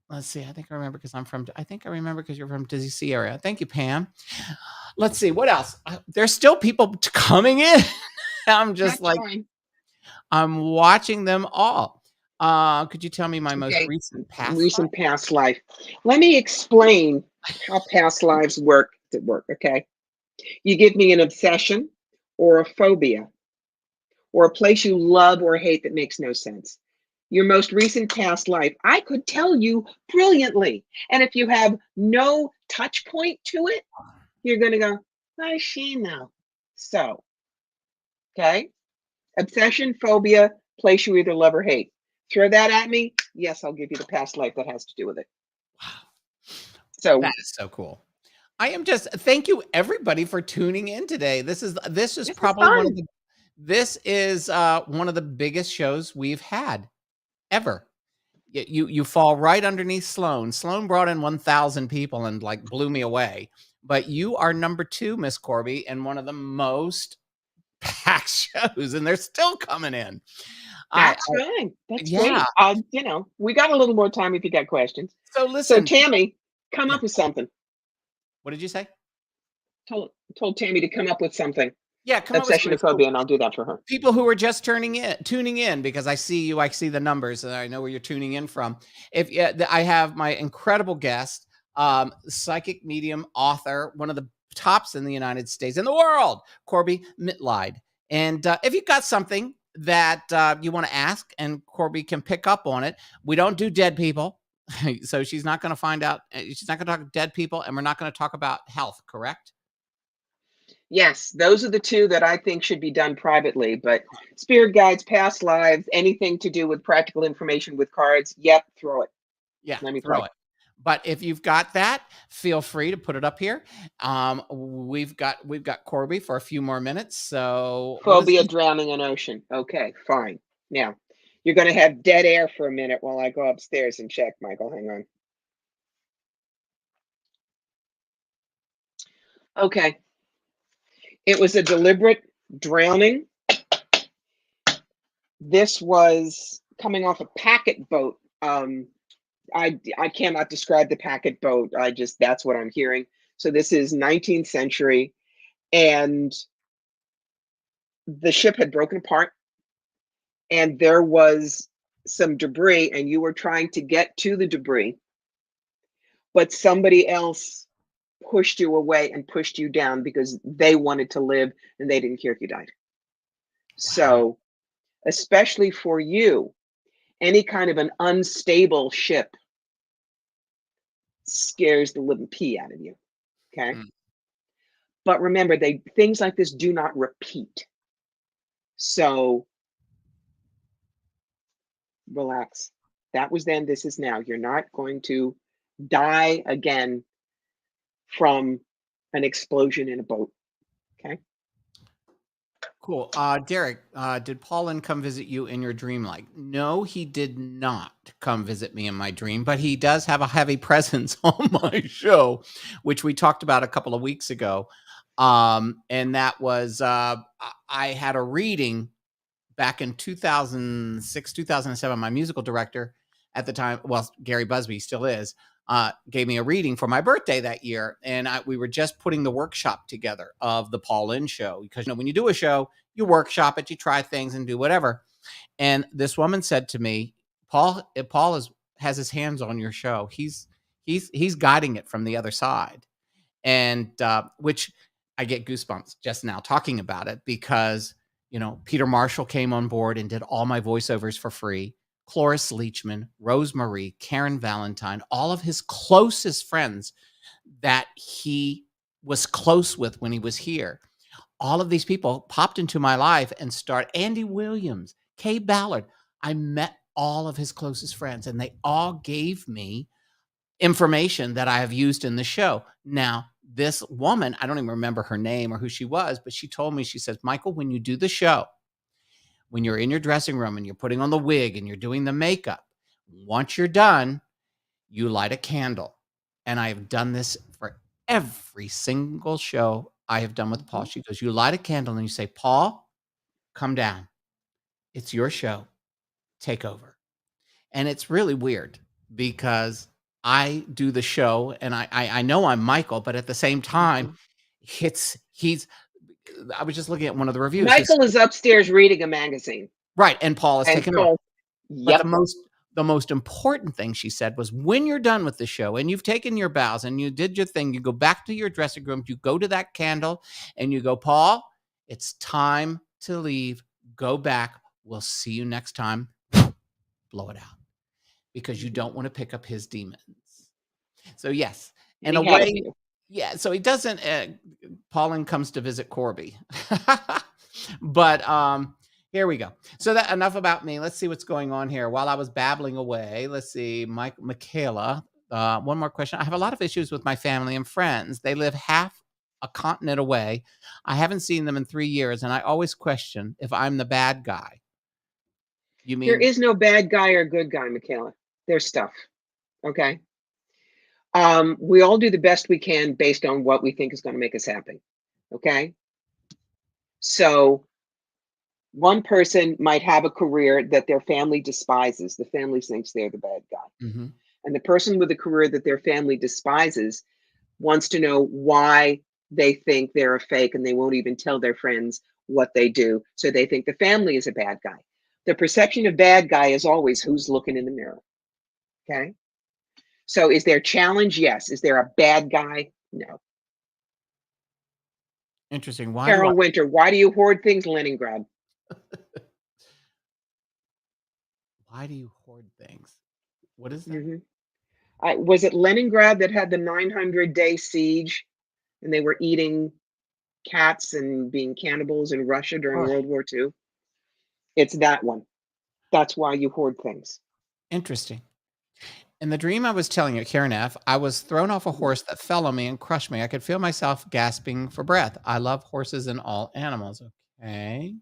[SPEAKER 1] Let's see. I think I remember because you're from DC area. Thank you, Pam. Let's see. What else? There's still people coming in. I'm just I'm watching them all. Could you tell me my most recent
[SPEAKER 3] past life? Let me explain how past lives work. Okay. You give me an obsession or a phobia or a place you love or hate that makes no sense. Your most recent past life, I could tell you brilliantly. And if you have no touch point to it, you're going to go, I see now. So, okay. Obsession, phobia, place you either love or hate. Throw that at me. Yes, I'll give you the past life that has to do with it.
[SPEAKER 1] Wow.
[SPEAKER 3] So
[SPEAKER 1] that is so cool. Thank you everybody for tuning in today. This is probably one of the biggest shows we've had ever. You fall right underneath Sloan. Sloan brought in 1,000 people and like blew me away. But you are number 2, Miss Corbie, and one of the most packed shows, and they're still coming in.
[SPEAKER 3] That's fine. That's great. We got a little more time if you got questions.
[SPEAKER 1] So listen.
[SPEAKER 3] So Tammy, come up with something.
[SPEAKER 1] What did you say?
[SPEAKER 3] Told Tammy to come up with something.
[SPEAKER 1] Yeah, come up with
[SPEAKER 3] obsession of phobia, and I'll do that for her.
[SPEAKER 1] People who are just tuning in, because I see you, I see the numbers, and I know where you're tuning in from. I have my incredible guest, psychic medium, author, one of the tops in the United States, in the world, Corbie Mitleid. And if you've got something that you want to ask, and Corbie can pick up on it, we don't do dead people. So she's not going to find out. She's not going to talk dead people, and we're not going to talk about health, correct?
[SPEAKER 3] Yes, those are the two that I think should be done privately, but spirit guides, past lives, anything to do with practical information with cards, yep, throw it.
[SPEAKER 1] Yeah, let me throw it. But if you've got that, feel free to put it up here. We've got Corbie for a few more minutes. So
[SPEAKER 3] phobia, drowning in ocean. Okay, fine. Now, you're going to have dead air for a minute while I go upstairs and check, Michael. Hang on. Okay. It was a deliberate drowning. This was coming off a packet boat. I cannot describe the packet boat. That's what I'm hearing. So this is 19th century, and the ship had broken apart, and there was some debris, and you were trying to get to the debris, but somebody else pushed you away and pushed you down because they wanted to live and they didn't care if you died. Wow. So, especially for you, any kind of an unstable ship scares the living pee out of you. Okay. But remember, things like this do not repeat. So relax. That was then, this is now. You're not going to die again from an explosion in a boat. Okay.
[SPEAKER 1] Cool. Derek, did Paulin come visit you in your dream life? No, he did not come visit me in my dream, but he does have a heavy presence on my show, which we talked about a couple of weeks ago. And that was, I had a reading back in 2006, 2007. My musical director at the time, well, Gary Busby still is, gave me a reading for my birthday that year. And we were just putting the workshop together of the Paulin show, because, when you do a show, you workshop it, you try things and do whatever. And this woman said to me, Paul has his hands on your show. He's guiding it from the other side. And which I get goosebumps just now talking about it, because, Peter Marshall came on board and did all my voiceovers for free. Cloris Leachman, Rosemarie, Karen Valentine, all of his closest friends that he was close with when he was here. All of these people popped into my life and Andy Williams, Kay Ballard. I met all of his closest friends, and they all gave me information that I have used in the show. Now, this woman, I don't even remember her name or who she was, but she told me, she says, Michael, when you do the show, when you're in your dressing room and you're putting on the wig and you're doing the makeup, once you're done, you light a candle. And I have done this for every single show I have done with Paul. She goes, you light a candle and you say, Paul, come down. It's your show. Take over. And it's really weird, because I do the show and I know I'm Michael, but at the same time, I was just looking at one of the reviews.
[SPEAKER 3] Michael is upstairs reading a magazine.
[SPEAKER 1] Right. And Paul is taking over.
[SPEAKER 3] Yep.
[SPEAKER 1] But the most important thing she said was, when you're done with the show and you've taken your bows and you did your thing, you go back to your dressing room, you go to that candle and you go, Paul, it's time to leave. Go back. We'll see you next time. Blow it out, because you don't want to pick up his demons. So yes, in a way, yeah. So he doesn't. Paulin comes to visit Corbie, but here we go. So that enough about me. Let's see what's going on here. While I was babbling away, let's see, Michaela. One more question. I have a lot of issues with my family and friends. They live half a continent away. I haven't seen them in 3 years, and I always question if I'm the bad guy. You mean
[SPEAKER 3] there is no bad guy or good guy, Michaela? There's stuff. Okay. We all do the best we can based on what we think is going to make us happy. Okay. So one person might have a career that their family despises. The family thinks they're the bad guy.
[SPEAKER 1] Mm-hmm.
[SPEAKER 3] And the person with a career that their family despises wants to know why they think they're a fake, and they won't even tell their friends what they do. So they think the family is a bad guy. The perception of bad guy is always who's looking in the mirror. Okay. So is there challenge? Yes. Is there a bad guy? No.
[SPEAKER 1] Interesting. Why?
[SPEAKER 3] Carol Winter, why do you hoard things? Leningrad.
[SPEAKER 1] Why do you hoard things? What is that?
[SPEAKER 3] Mm-hmm. Was it Leningrad that had the 900-day siege, and they were eating cats and being cannibals in Russia during World War II? It's that one. That's why you hoard things.
[SPEAKER 1] Interesting. In the dream I was telling you, Karen F., I was thrown off a horse that fell on me and crushed me. I could feel myself gasping for breath. I love horses and all animals. Okay.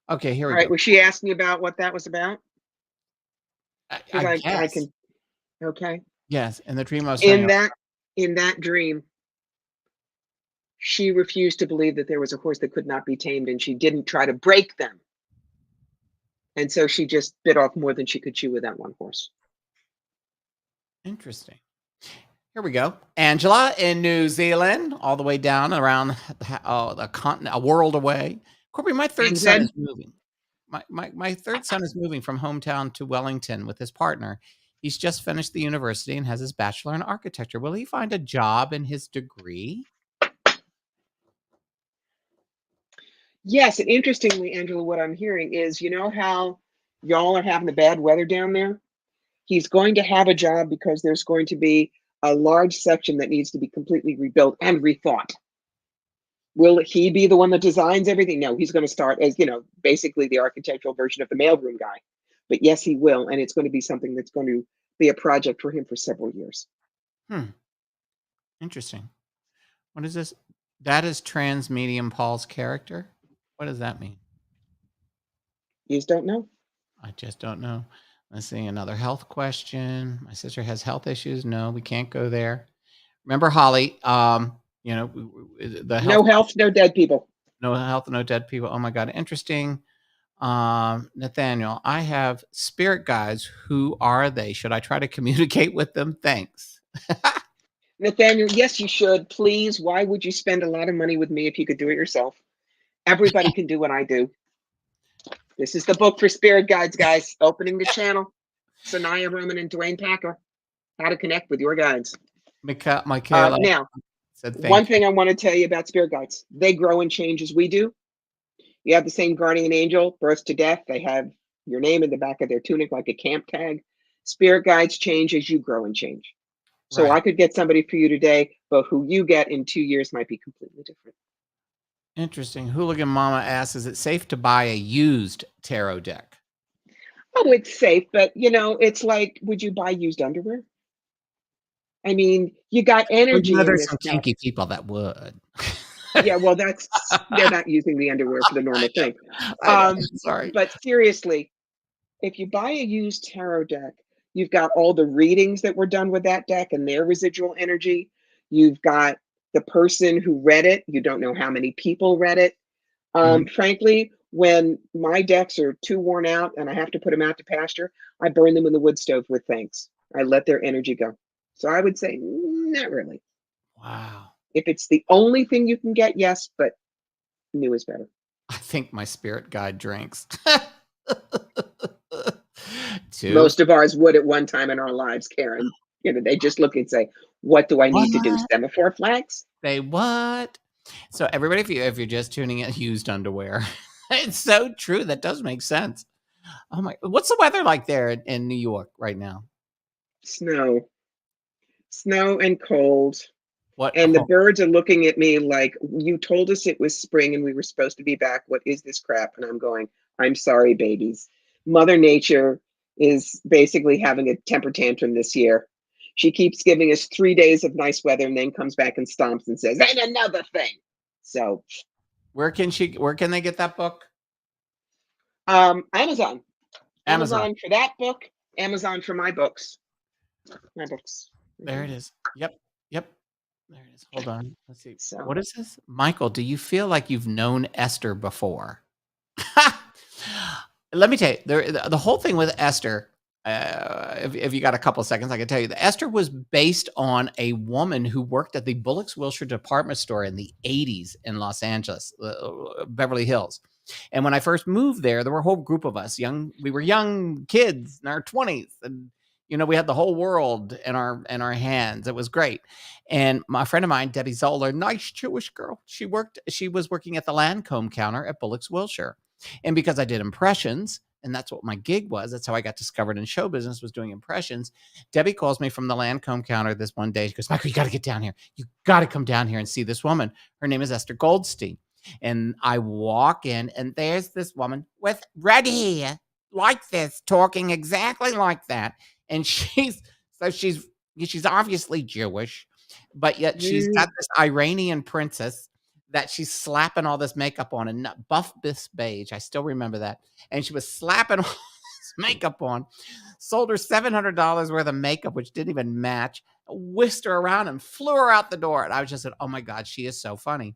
[SPEAKER 1] Okay, here we go.
[SPEAKER 3] Was she asking about what that was about?
[SPEAKER 1] I guess.
[SPEAKER 3] Okay.
[SPEAKER 1] Yes, in the dream I was
[SPEAKER 3] in that dream, she refused to believe that there was a horse that could not be tamed, and she didn't try to break them. And so she just bit off more than she could chew with that one horse.
[SPEAKER 1] Interesting. Here we go. Angela in New Zealand, all the way down around the continent, a world away. Corbie, my third son is moving. My third son is moving from hometown to Wellington with his partner. He's just finished the university and has his bachelor in architecture. Will he find a job in his degree?
[SPEAKER 3] Yes, and interestingly, Angela, what I'm hearing is, you know how y'all are having the bad weather down there? He's going to have a job because there's going to be a large section that needs to be completely rebuilt and rethought. Will he be the one that designs everything? No, he's going to start as, basically the architectural version of the mailroom guy. But yes, he will. And it's going to be something that's going to be a project for him for several years.
[SPEAKER 1] Interesting. What is this? That is trans medium Paul's character. What does that mean?
[SPEAKER 3] You just don't know.
[SPEAKER 1] I just don't know. Let's see, another health question. My sister has health issues. No, we can't go there. Remember, Holly, the health.
[SPEAKER 3] No health, no dead people.
[SPEAKER 1] No health, no dead people. Oh my God, interesting. Nathaniel, I have spirit guides. Who are they? Should I try to communicate with them? Thanks.
[SPEAKER 3] Nathaniel, yes, you should. Please. Why would you spend a lot of money with me if you could do it yourself? Everybody can do what I do. This is the book for spirit guides, guys. Opening the channel. Sanaya Roman and Dwayne Packer. How to connect with your guides.
[SPEAKER 1] Michaela.
[SPEAKER 3] Now, one thing I want to tell you about spirit guides. They grow and change as we do. You have the same guardian angel, birth to death. They have your name in the back of their tunic like a camp tag. Spirit guides change as you grow and change. So right. I could get somebody for you today, but who you get in 2 years might be completely different.
[SPEAKER 1] Interesting. Hooligan Mama asks, is it safe to buy a used tarot deck?
[SPEAKER 3] Oh, it's safe, but it's like, would you buy used underwear? I mean, you got energy.
[SPEAKER 1] Well, there's some kinky people that would.
[SPEAKER 3] Yeah, well, they're not using the underwear for the normal thing.
[SPEAKER 1] Sorry.
[SPEAKER 3] But seriously, if you buy a used tarot deck, you've got all the readings that were done with that deck and their residual energy. You've got the person who read it. You don't know how many people read it. Frankly, when my decks are too worn out and I have to put them out to pasture, I burn them in the wood stove with thanks. I let their energy go. So I would say, not really.
[SPEAKER 1] Wow.
[SPEAKER 3] If it's the only thing you can get, yes, but new is better.
[SPEAKER 1] I think my spirit guide drinks.
[SPEAKER 3] Most of ours would at one time in our lives, Karen. They just look and say, what do I need to do? Semaphore flags?
[SPEAKER 1] Say what? So everybody, if you're just tuning in, used underwear. It's so true. That does make sense. Oh my, what's the weather like there in New York right now?
[SPEAKER 3] Snow and cold. And the birds are looking at me like, you told us it was spring and we were supposed to be back. What is this crap? And I'm going, I'm sorry, babies. Mother Nature is basically having a temper tantrum this year. She keeps giving us 3 days of nice weather and then comes back and stomps and says, and another thing. So
[SPEAKER 1] where can they get that book?
[SPEAKER 3] Amazon for that book, Amazon for my books.
[SPEAKER 1] There it is. Yep. There it is. Hold on. Let's see. So, what is this? Michael, do you feel like you've known Esther before? Let me tell you, the whole thing with Esther, if you got a couple of seconds, I can tell you that Esther was based on a woman who worked at the Bullocks-Wilshire department store in the 80s in Los Angeles, Beverly Hills. And when I first moved there were a whole group of us, we were young kids in our 20s, and we had the whole world in our hands. It was great. And my friend of mine, Debbie Zoller, nice Jewish girl, she was working at the Lancome counter at Bullocks-Wilshire. And because I did impressions, and that's what my gig was, that's how I got discovered in show business, was doing impressions. Debbie calls me from the Lancome counter this one day. She goes, Michael, you got to get down here. You got to come down here and see this woman. Her name is Esther Goldstein. And I walk in, and there's this woman with red hair like this, talking exactly like that. And she's obviously Jewish, but yet she's got this Iranian princess that she's slapping all this makeup on, and buff this beige. I still remember that. And she was slapping all this makeup on, sold her $700 worth of makeup, which didn't even match, whisked her around and flew her out the door. And I was just said, oh my God, she is so funny.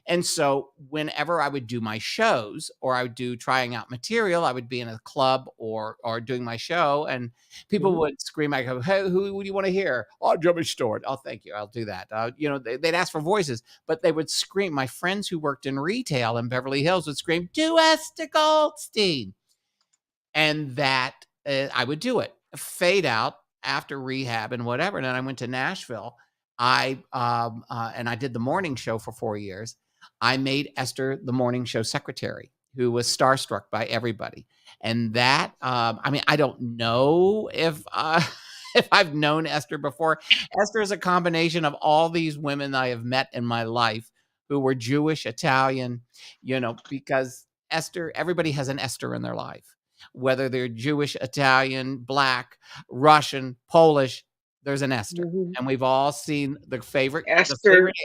[SPEAKER 1] And so whenever I would do my shows or I would do trying out material, I would be in a club or doing my show, and people would scream. I go, hey, who do you want to hear? Oh, Jimmy Stewart. Oh, thank you. I'll do that. They'd ask for voices, but they would scream. My friends who worked in retail in Beverly Hills would scream, do Esther Goldstein. And that I would do it, fade out after rehab and whatever. And then I went to Nashville. And I did the morning show for 4 years. I made Esther the morning show secretary, who was starstruck by everybody. And that, I don't know if I've known Esther before. Esther is a combination of all these women I have met in my life who were Jewish, Italian, because Esther, everybody has an Esther in their life, whether they're Jewish, Italian, Black, Russian, Polish. there's an Esther, and we've all seen the favorite.
[SPEAKER 3] Esther
[SPEAKER 1] the favorite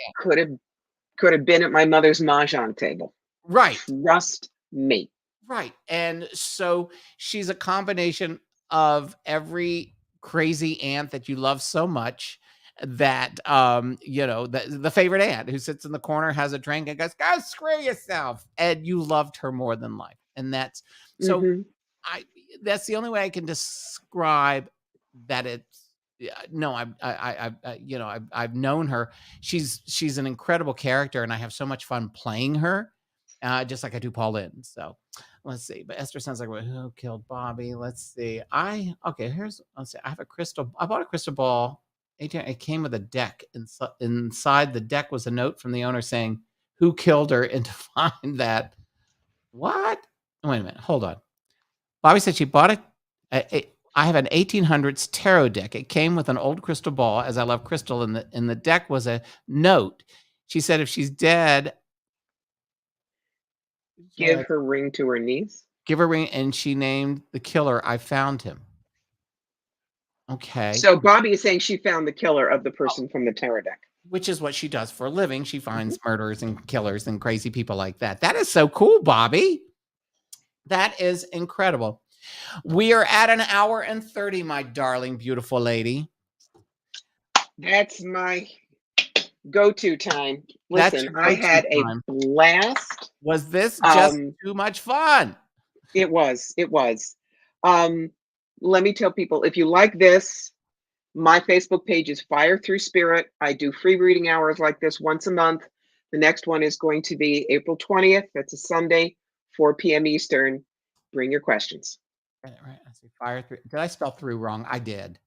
[SPEAKER 3] could have been at my mother's mahjong table.
[SPEAKER 1] Right.
[SPEAKER 3] Trust me.
[SPEAKER 1] Right. And so she's a combination of every crazy aunt that you love so much that, the favorite aunt who sits in the corner, has a drink and goes, go screw yourself. And you loved her more than life. And that's, so that's the only way I can describe that. I've known her. She's an incredible character, and I have so much fun playing her, just like I do Paul Lynde. So let's see. But Esther sounds like who killed Bobby? Let's see. I have a crystal. I bought a crystal ball. It came with a deck. Inside the deck was a note from the owner saying who killed her, and to find that. What? Wait a minute. Hold on. Bobby said she bought I have an 1800s tarot deck. It came with an old crystal ball, as I love crystal. In the deck was a note. She said if she's dead,
[SPEAKER 3] give her ring to her niece.
[SPEAKER 1] Give her ring, and she named the killer. I found him. Okay.
[SPEAKER 3] So Bobby is saying she found the killer of the person from the tarot deck.
[SPEAKER 1] Which is what she does for a living. She finds murderers and killers and crazy people like that. That is so cool, Bobby. That is incredible. We are at an hour and 30, my darling, beautiful lady.
[SPEAKER 3] That's my go-to time. Listen, I had a blast.
[SPEAKER 1] Was this just too much fun?
[SPEAKER 3] It was. Let me tell people, if you like this, my Facebook page is Fire Through Spirit. I do free reading hours like this once a month. The next one is going to be April 20th. That's a Sunday, 4 p.m. Eastern. Bring your questions.
[SPEAKER 1] Right. I see Fire Through. Did I spell through wrong? I did.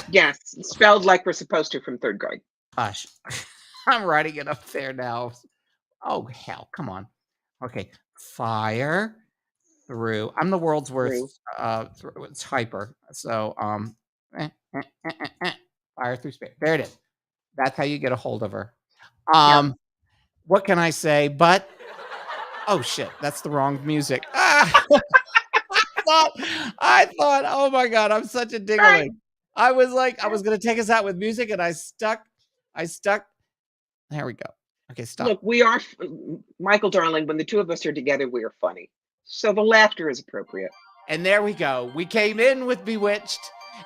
[SPEAKER 3] Yes, spelled like we're supposed to from third grade.
[SPEAKER 1] Gosh, I'm writing it up there now. Oh, hell, come on. Okay, Fire Through. I'm the world's worst typer. So, Fire Through Spirit. There it is. That's how you get a hold of her. What can I say? But, oh shit, that's the wrong music. I thought, oh my God, I'm such a dingling. Right. I was like, I was going to take us out with music, and I stuck. There we go. Okay, stop.
[SPEAKER 3] Look, we are, Michael, darling, when the two of us are together, we are funny. So the laughter is appropriate.
[SPEAKER 1] And there we go. We came in with Bewitched,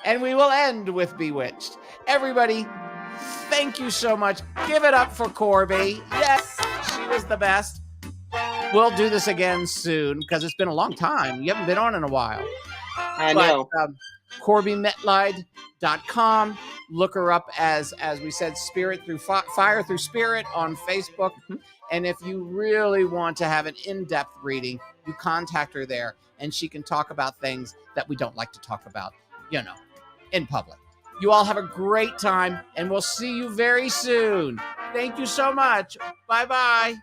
[SPEAKER 1] and we will end with Bewitched. Everybody, thank you so much. Give it up for Corbie. Yes, she was the best. We'll do this again soon, because it's been a long time. You haven't been on in a while.
[SPEAKER 3] I know.
[SPEAKER 1] CorbieMitleid.com. Look her up as we said, Spirit Through Fire Through Spirit on Facebook. And if you really want to have an in-depth reading, you contact her there, and she can talk about things that we don't like to talk about, in public. You all have a great time, and we'll see you very soon. Thank you so much. Bye-bye.